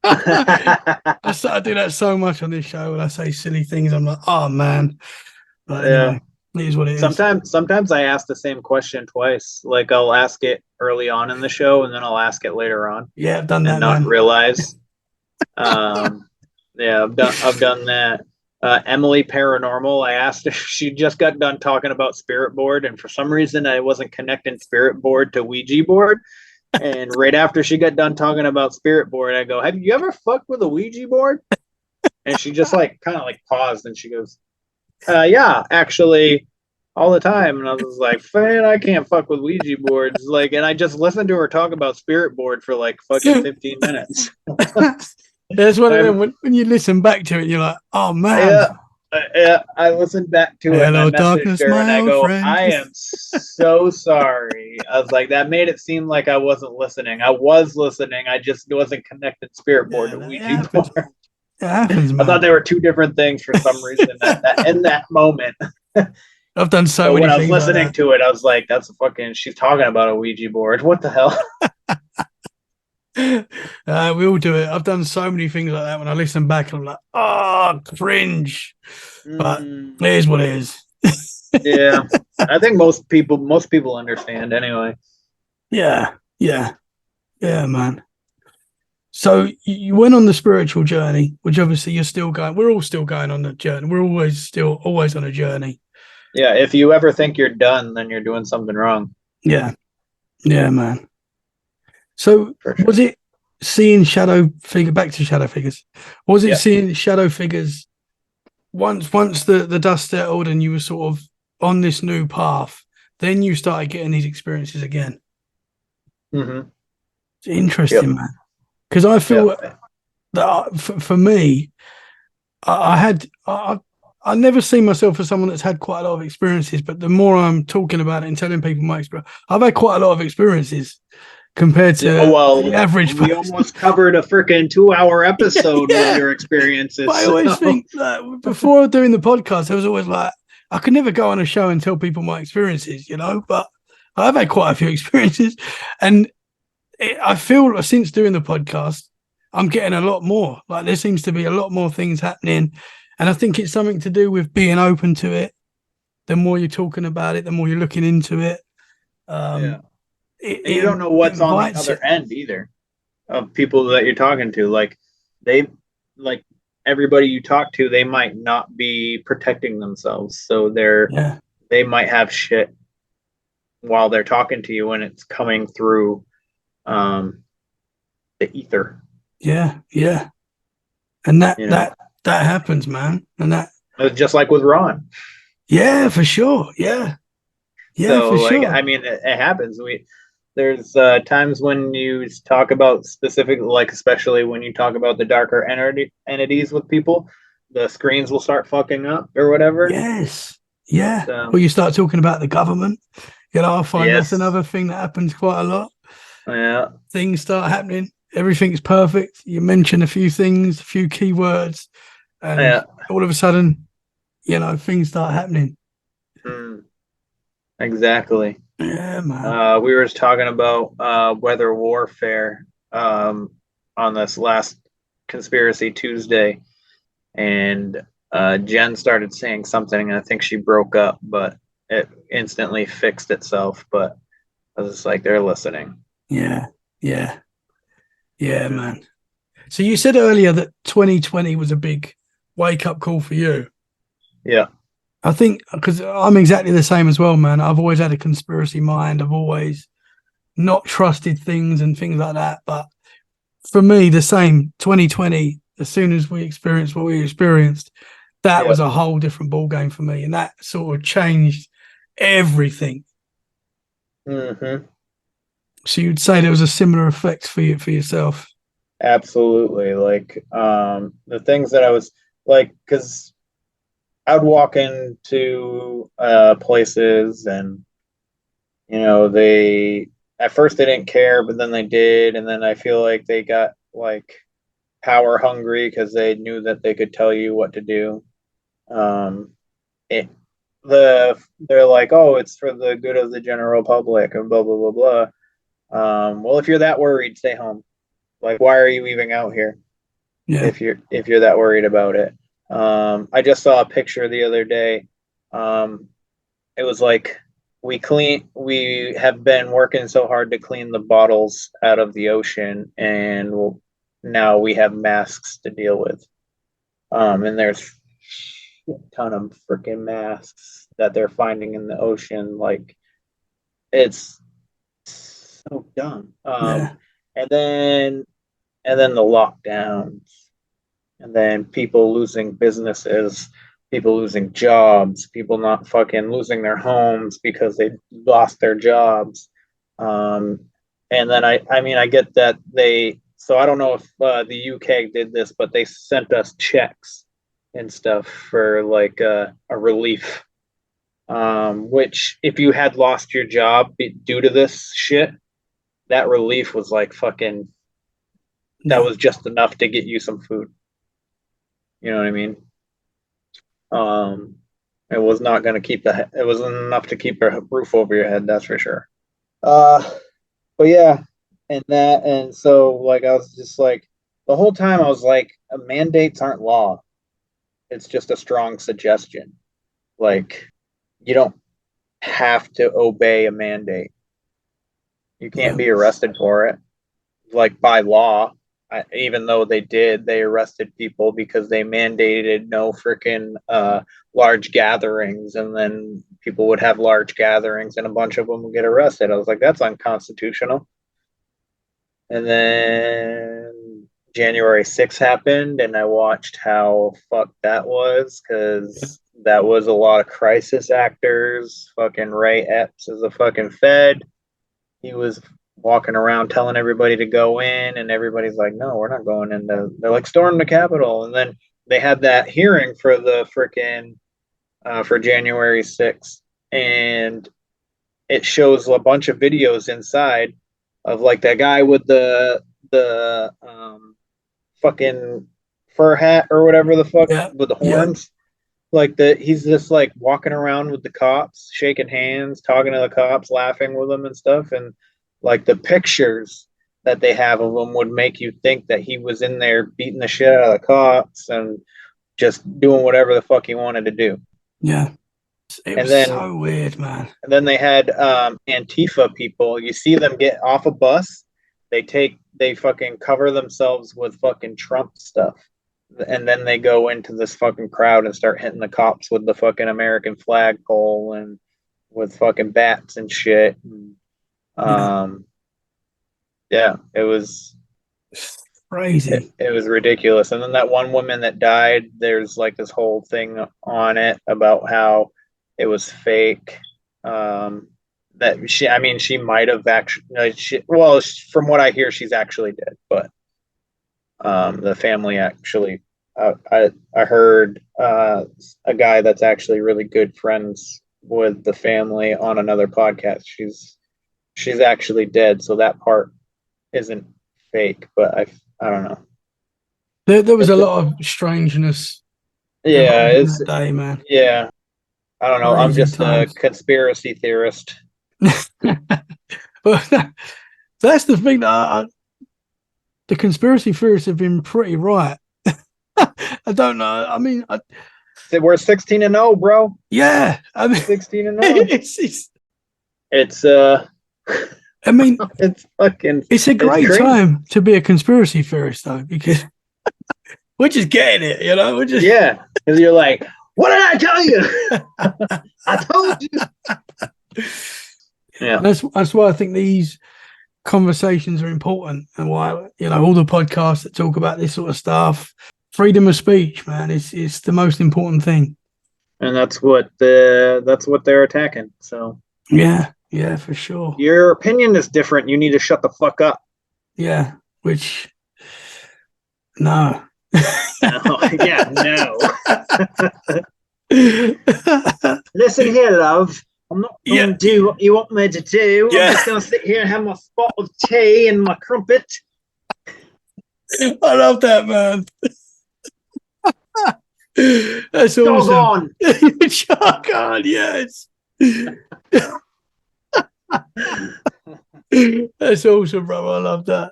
I do that so much on this show when I say silly things. I'm like, "Oh man," but anyway, it is what it is. Sometimes I ask the same question twice. Like I'll ask it early on in the show, and then I'll ask it later on. Yeah, I've done that. And not man. realize. Yeah, I've done that. Emily Paranormal, I asked if she just got done talking about Spirit Board, and for some reason I wasn't connecting Spirit Board to Ouija board. And right after she got done talking about Spirit Board, I go, "Have you ever fucked with a Ouija board?" And she just like kind of like paused, and she goes, "Yeah, actually, all the time." And I was like, "Man, I can't fuck with Ouija boards." Like, and I just listened to her talk about Spirit Board for like fucking 15 minutes. There's one of them when you listen back to it, you're like, "Oh man." Yeah, I listened back to it and I messaged her and I go, friend. "I am so sorry." I was like, that made it seem like I wasn't listening. I was listening. I just wasn't connected Spirit Board to Ouija board. It happens, man. I thought they were two different things for some reason in that moment. I've done so many when I was things listening like to it, I was like, "That's a fucking." She's talking about a Ouija board. What the hell? We all do it. I've done so many things like that when I listen back and I'm like, "Oh, cringe." But it is what it is. Yeah, I think most people understand anyway. Yeah, man. So you went on the spiritual journey, which obviously you're still going. We're all still going on the journey. We're always on a journey. Yeah, if you ever think you're done, then you're doing something wrong. Yeah, man. So Sure. was it seeing shadow figure? Back to shadow figures. Was it seeing shadow figures once the dust settled and you were sort of on this new path? Then you started getting these experiences again. Mm-hmm. It's interesting, man. Because I feel that for me, I never see myself as someone that's had quite a lot of experiences. But the more I'm talking about it and telling people my experience, I've had quite a lot of experiences compared to the average person. We almost covered a freaking 2-hour episode with your experiences. But I always think that before doing the podcast, I was always like, I could never go on a show and tell people my experiences, you know, but I've had quite a few experiences. And I feel since doing the podcast, I'm getting a lot more. Like there seems to be a lot more things happening. And I think it's something to do with being open to it. The more you're talking about it, the more you're looking into it. You don't know what's on the other end either of people that you're talking to. Like everybody you talk to, they might not be protecting themselves. So they might have shit while they're talking to you and it's coming through the ether. Yeah. And that happens, man. And that just like with Ron. Yeah, for sure. Yeah, so, for sure. I mean, it happens. There's times when you talk about specific, like especially when you talk about the darker entities with people, the screens will start fucking up or whatever. Yes. Yeah. So, Or you start talking about the government. I find that's yes. another thing that happens quite a lot. Yeah. Things start happening. Everything's perfect. You mention a few things, a few keywords, and Yeah. all of a sudden, things start happening. Mm, exactly. Yeah, man. We were talking about weather warfare on this last Conspiracy Tuesday, and Jen started saying something, and I think she broke up, but it instantly fixed itself. But I was just like, they're listening. Yeah. Yeah. Yeah, man. So you said earlier that 2020 was a big wake up call for you. Yeah. I think because I'm exactly the same as well, man. I've always had a conspiracy mind. I've always not trusted things and things like that. But for me, the same 2020, as soon as we experienced what we experienced, that was a whole different ball game for me. And that sort of changed everything. Mm-hmm. So you'd say there was a similar effect for yourself. Absolutely. Like the things that I was like, because I would walk into places and they at first they didn't care, but then they did, and then I feel like they got like power hungry because they knew that they could tell you what to do. Um, it they're like, oh, it's for the good of the general public and blah blah blah blah. Well, if you're that worried, stay home. Like, why are you leaving out here Yeah. if you're that worried about it? I just saw a picture the other day. It was like we have been working so hard to clean the bottles out of the ocean, and now we have masks to deal with. And there's a ton of freaking masks that they're finding in the ocean. Like, it's so dumb. Yeah. And then the lockdowns, and then people losing businesses, people losing jobs, people not fucking losing their homes because they lost their jobs. Um, and then I mean, I get that so I don't know if the UK did this, but they sent us checks and stuff for like a relief. Which if you had lost your job due to this shit, that relief was like fucking, that was just enough to get you some food. You know what I mean? Um, it was not going to it wasn't enough to keep a roof over your head, that's for sure. Uh, but yeah, and so like I was just like the whole time I was like, mandates aren't law. It's just a strong suggestion. Like, you don't have to obey a mandate. You can't be arrested for it, like by law. Even though they arrested people because they mandated no freaking large gatherings, and then people would have large gatherings and a bunch of them would get arrested. I was like, that's unconstitutional. And then January 6th happened, and I watched how fucked that was, because that was a lot of crisis actors. Fucking Ray Epps is a fucking Fed. He was walking around telling everybody to go in, and everybody's like, no, we're not going in. They're like, storm the Capitol. And then they had that hearing for the freaking for January 6th, and it shows a bunch of videos inside of like that guy with the fucking fur hat or whatever the fuck, with the horns. Like he's just like walking around with the cops, shaking hands, talking to the cops, laughing with them and stuff. And like the pictures that they have of him would make you think that he was in there beating the shit out of the cops and just doing whatever the fuck he wanted to do. Yeah. It was so weird, man. And then they had Antifa people. You see them get off a bus, they fucking cover themselves with fucking Trump stuff. And then they go into this fucking crowd and start hitting the cops with the fucking American flag pole and with fucking bats and shit. Yeah, it was crazy. It was ridiculous. And then that one woman that died, there's like this whole thing on it about how it was fake. That she might have actually, from what I hear, she's actually dead, but the family actually I heard a guy that's actually really good friends with the family on another podcast. She's actually dead, so that part isn't fake. But I don't know. There was a lot of strangeness Yeah, involved in it's that day, man. yeah. I don't know. I'm Crazy just a times. conspiracy theorist. But that's the thing that the conspiracy theorists have been pretty right. I don't know. I mean, We're 16-0, bro. yeah. I mean, 16-0. it's I mean, it's fucking. it's a great crazy. time to be a conspiracy theorist, though, because we're just getting it, you know. We're just Yeah, because you're like, what did I tell you? I told you. Yeah, that's why I think these conversations are important, and why all the podcasts that talk about this sort of stuff, freedom of speech, man, it's the most important thing. and that's what they're attacking. So Yeah, for sure. your opinion is different. You need to shut the fuck up. Yeah, which no. No, yeah, no. Listen here, love. I'm not going to do what you want me to do. Yeah. I'm just going to sit here and have my spot of tea and my crumpet. I love that, man. That's awesome. Doggone. Doggone, yes. That's awesome, bro. I love that.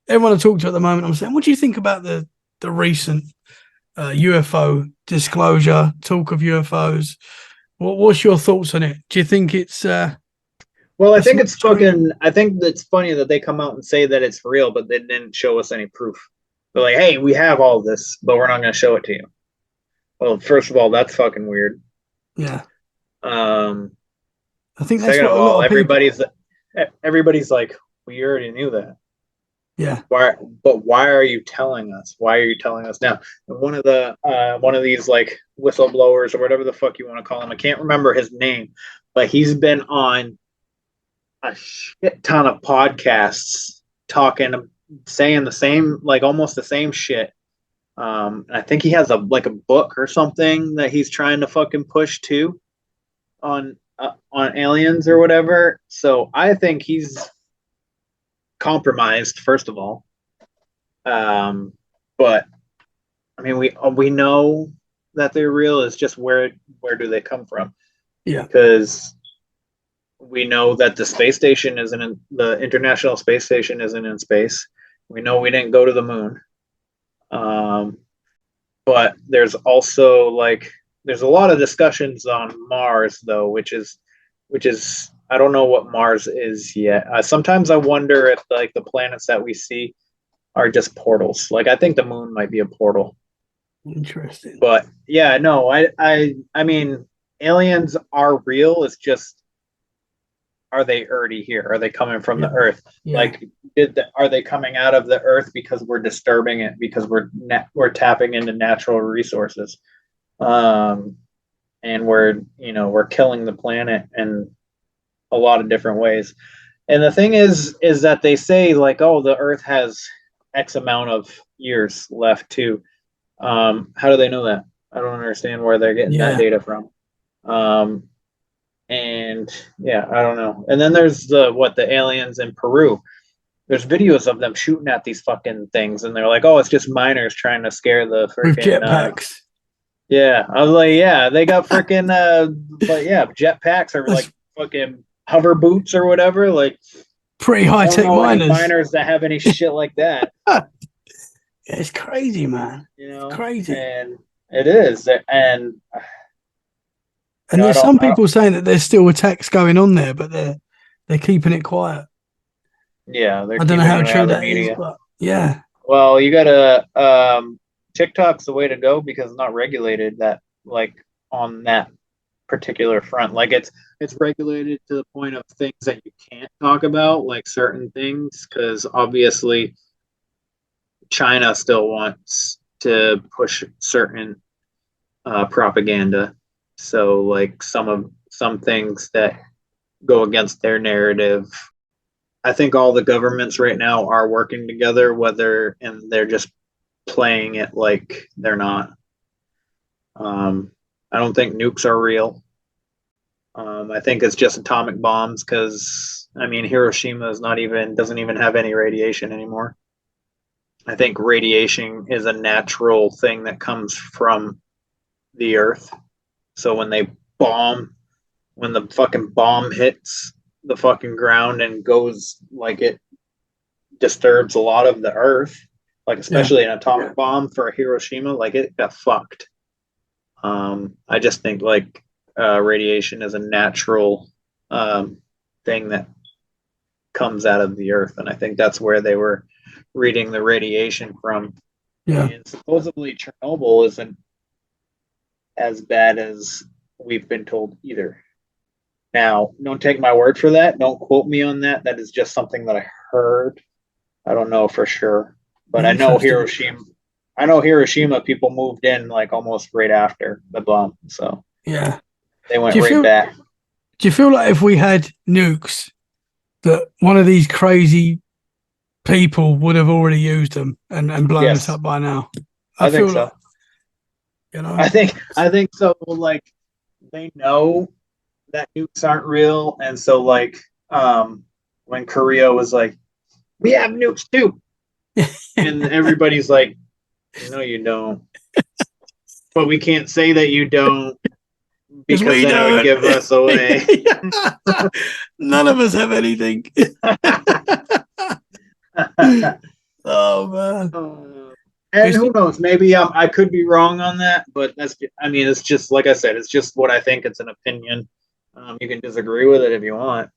Everyone I talk to at the moment, I'm saying, what do you think about the recent UFO disclosure, talk of UFOs? What's your thoughts on it? Do you think it's well, I think it's fucking. I think it's funny that they come out and say that it's real, but they didn't show us any proof. They're like, "Hey, we have all this, but we're not going to show it to you." Well, first of all, that's fucking weird. Yeah. I think that's second what of a lot all, of everybody's like, "We already knew that." Yeah. Why are you telling us? Why are you telling us now? And one of these like whistleblowers or whatever the fuck you want to call him, I can't remember his name, but he's been on a shit ton of podcasts saying the same, like almost the same shit. I think he has a book or something that he's trying to fucking push too on aliens or whatever. So I think he's compromised, first of all. But I mean, we know that they're real. It's just where do they come from? Yeah, because we know that the space station the International Space Station isn't in space. We know we didn't go to the moon. But there's also there's a lot of discussions on Mars though, which is I don't know what Mars is yet. Sometimes I wonder if the planets that we see are just portals. I think the moon might be a portal. Interesting. But yeah, no, I mean, aliens are real. It's just, are they already here? Are they coming from the Earth? Yeah. Are they coming out of the Earth because we're disturbing it, because we're tapping into natural resources, and we're killing the planet in a lot of different ways. And the thing is that they say oh, the Earth has X amount of years left too. How do they know that? I don't understand where they're getting that data from. And yeah, I don't know. And then there's the aliens in Peru. There's videos of them shooting at these fucking things, and they're like, "Oh, it's just miners trying to scare the freaking with jetpacks." Yeah, I was like, yeah, they got freaking jetpacks or fucking hover boots or whatever. Pretty high tech miners that have any shit like that. It's crazy, man. It's crazy, and it is, and there's some people saying that there's still attacks going on there, but they're keeping it quiet. Yeah, I don't know how true that is, but yeah. Well, you gotta TikTok's the way to go because it's not regulated that on that particular front. It's regulated to the point of things that you can't talk about, like certain things, because obviously China still wants to push certain propaganda. So some things that go against their narrative. I think all the governments right now are working together, and they're just playing it like they're not. I don't think nukes are real. I think it's just atomic bombs because I mean Hiroshima doesn't even have any radiation anymore. I think radiation is a natural thing that comes from the earth. So when the fucking bomb hits the fucking ground and goes like it disturbs a lot of the earth, like especially an atomic bomb for Hiroshima, like it got fucked. I just think like radiation is a natural thing that comes out of the earth, and I think that's where they were reading the radiation from. Yeah. And supposedly Chernobyl isn't as bad as we've been told either. Now, don't take my word for that. Don't quote me on that. That is just something that I heard. I don't know for sure, but I know Hiroshima people moved in like almost right after the bomb, so Yeah. they went right back. Do you feel like if we had nukes, that one of these crazy people would have already used them and blown us up by now? I think so. Like, you know, I think so. Like they know that nukes aren't real, and so like when Korea was like, "We have nukes too," and everybody's like, "No, you don't." But we can't say that you don't because then it would give us away. None of us have anything. Oh man. And who knows? Maybe I could be wrong on that, but it's just like I said, it's just what I think. It's an opinion. You can disagree with it if you want.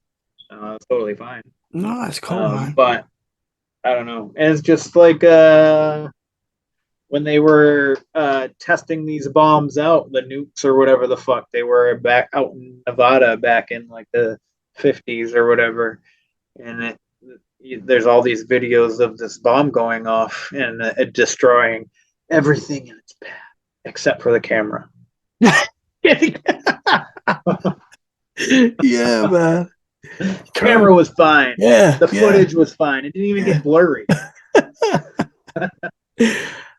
It's totally fine. No, that's cool, man. But I don't know. And it's just like when they were testing these bombs out, the nukes or whatever the fuck, they were back out in Nevada back in like the 50s or whatever, and there's all these videos of this bomb going off and it destroying everything in its path except for the camera. Yeah, man. Camera was fine. Yeah. The footage was fine. It didn't even get blurry.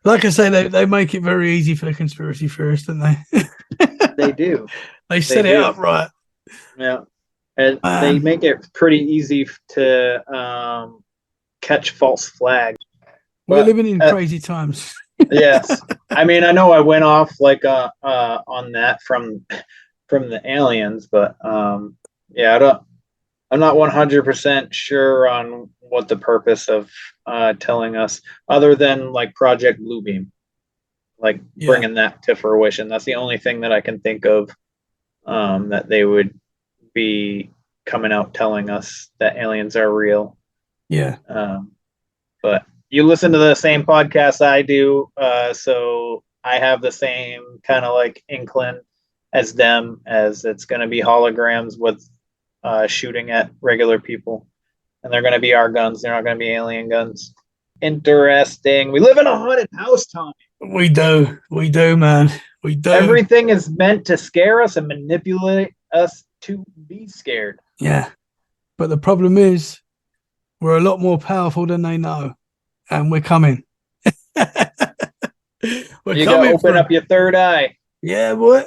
Like I say, they make it very easy for the conspiracy theorists, don't they? They do. They set it up right. Yeah. And they make it pretty easy to catch false flags. We're living in crazy times. Yes. I mean, I know I went off like on that from the aliens, but yeah, I'm not 100% sure on what the purpose of telling us, other than like Project Bluebeam, like bringing that to fruition. That's the only thing that I can think of that they would be coming out telling us that aliens are real. Yeah. But you listen to the same podcast I do, so I have the same kind of like inkling as them, as it's going to be holograms with shooting at regular people, and they're going to be our guns. They're not going to be alien guns. Interesting. We live in a haunted house, Tommy. We do, man. We do. Everything is meant to scare us and manipulate us to be scared. Yeah, but the problem is we're a lot more powerful than they know, and we're coming. You gotta open up your third eye. Yeah, boy.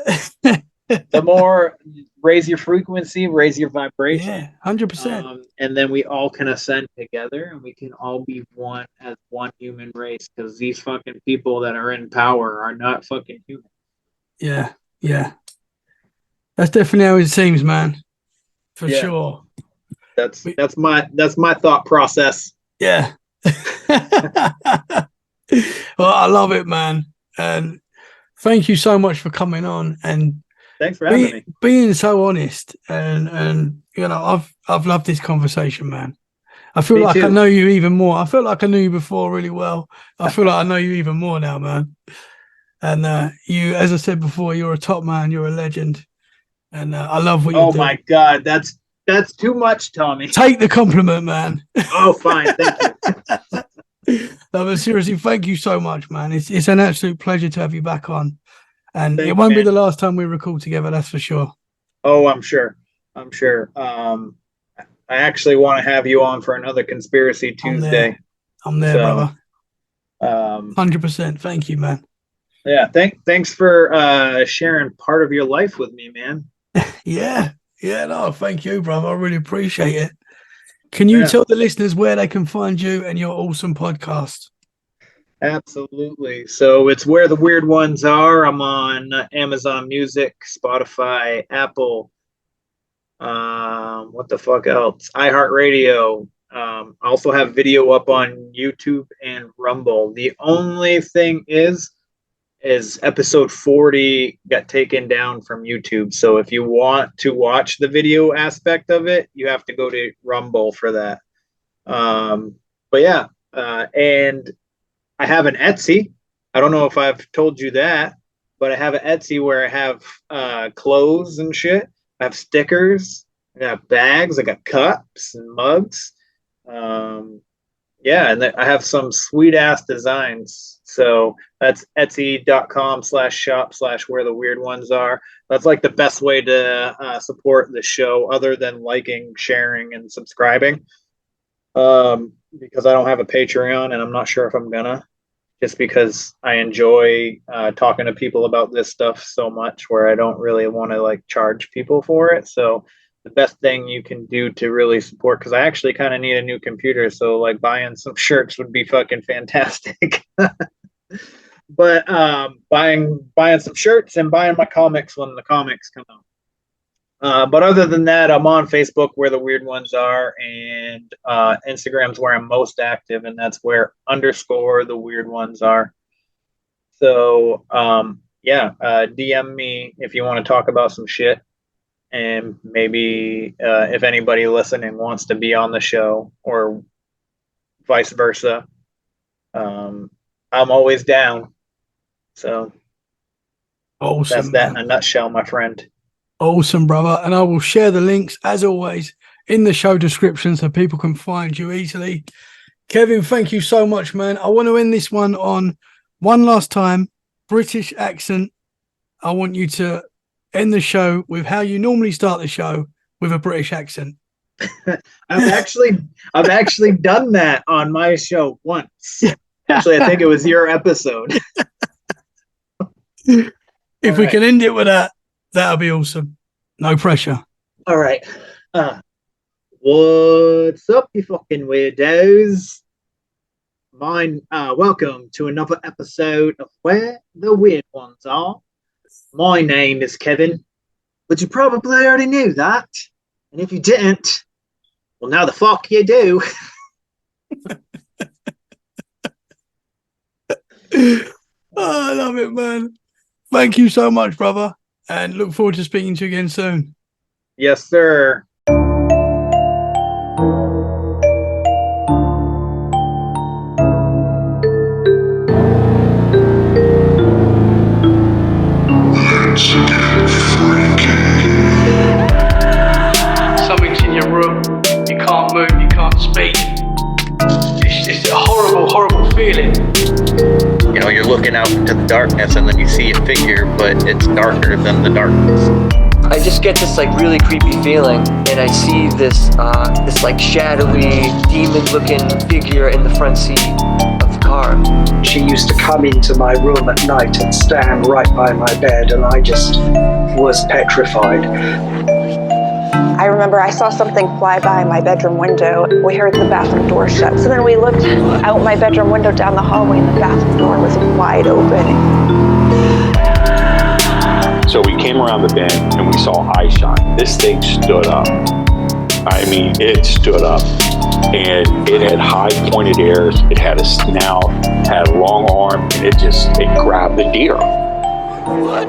The more raise your frequency, raise your vibration. Yeah, 100%. And then we all can ascend together, and we can all be one as one human race. Because these fucking people that are in power are not fucking human. Yeah. That's definitely how it seems, man. For sure. That's my thought process. Yeah. Well, I love it, man. And thank you so much for coming on and thanks for having me. Being so honest. And you know, I've loved this conversation, man. I feel like I know you even more. I felt like I knew you before really well. I feel like I know you even more now, man. And you, as I said before, you're a top man. You're a legend. And I love what you do. Oh my God, that's too much, Tommy. Take the compliment, man. Oh, fine, thank you. No, but seriously, thank you so much, man. It's an absolute pleasure to have you back on, and Thanks, it won't be man. the last time we record together. That's for sure. Oh, I'm sure. I actually want to have you on for another Conspiracy Tuesday. I'm there, brother. 100%. Thank you, man. Yeah, thanks for sharing part of your life with me, man. Yeah. No, thank you, brother. I really appreciate it. Can you tell the listeners where they can find you and your awesome podcast? Absolutely. So it's Where the Weird Ones Are. I'm on Amazon Music, Spotify, Apple. What the fuck else? iHeartRadio. I also have video up on YouTube and Rumble. The only thing is episode 40 got taken down from YouTube. So if you want to watch the video aspect of it, you have to go to Rumble for that. But yeah, and I have an Etsy. I don't know if I've told you that, but I have an Etsy where I have clothes and shit. I have stickers. I got bags. I got cups and mugs. Yeah, and I have some sweet ass designs. So that's etsy.com/shop/where the weird ones are. That's like the best way to support the show, other than liking, sharing, and subscribing. Because I don't have a Patreon, and I'm not sure if I'm gonna, just because I enjoy talking to people about this stuff so much, where I don't really want to like charge people for it. So the best thing you can do to really support, because I actually kind of need a new computer, so like buying some shirts would be fucking fantastic. But buying some shirts and buying my comics when the comics come out. But other than that, I'm on Facebook, Where the Weird Ones Are, and Instagram's where I'm most active, and that's where _the weird ones are. So DM me if you want to talk about some shit. And maybe if anybody listening wants to be on the show, or vice versa, I'm always down. So awesome, that's that in a nutshell, my friend. Awesome, brother. And I will share the links, as always, in the show description so people can find you easily. Kevin, thank you so much, man. I want to end this one on one last time, British accent. I want you to end the show with how you normally start the show, with a British accent. I've actually done that on my show once. Actually, I think it was your episode. If we can end it with that, that'll be awesome. No pressure. All right. What's up, you fucking weirdos? Welcome to another episode of Where the Weird Ones Are. My name is Kevin, but you probably already knew that. And if you didn't, well, now the fuck you do. I love it, man. Thank you so much, brother. And look forward to speaking to you again soon. Yes, sir. Something's in your room. You can't move. You can't speak. It's a horrible, horrible feeling. You know, you're looking out into the darkness and then you see a figure, but it's darker than the darkness. I just get this like really creepy feeling, and I see this like shadowy, demon-looking figure in the front seat of the car. She used to come into my room at night and stand right by my bed, and I just was petrified. I remember I saw something fly by my bedroom window. We heard the bathroom door shut. So then we looked out my bedroom window down the hallway, and the bathroom door was wide open. So we came around the bend and we saw eye shine. This thing stood up. I mean, it stood up, and it had high pointed ears. It had a snout, had a long arm, and it grabbed the deer. What?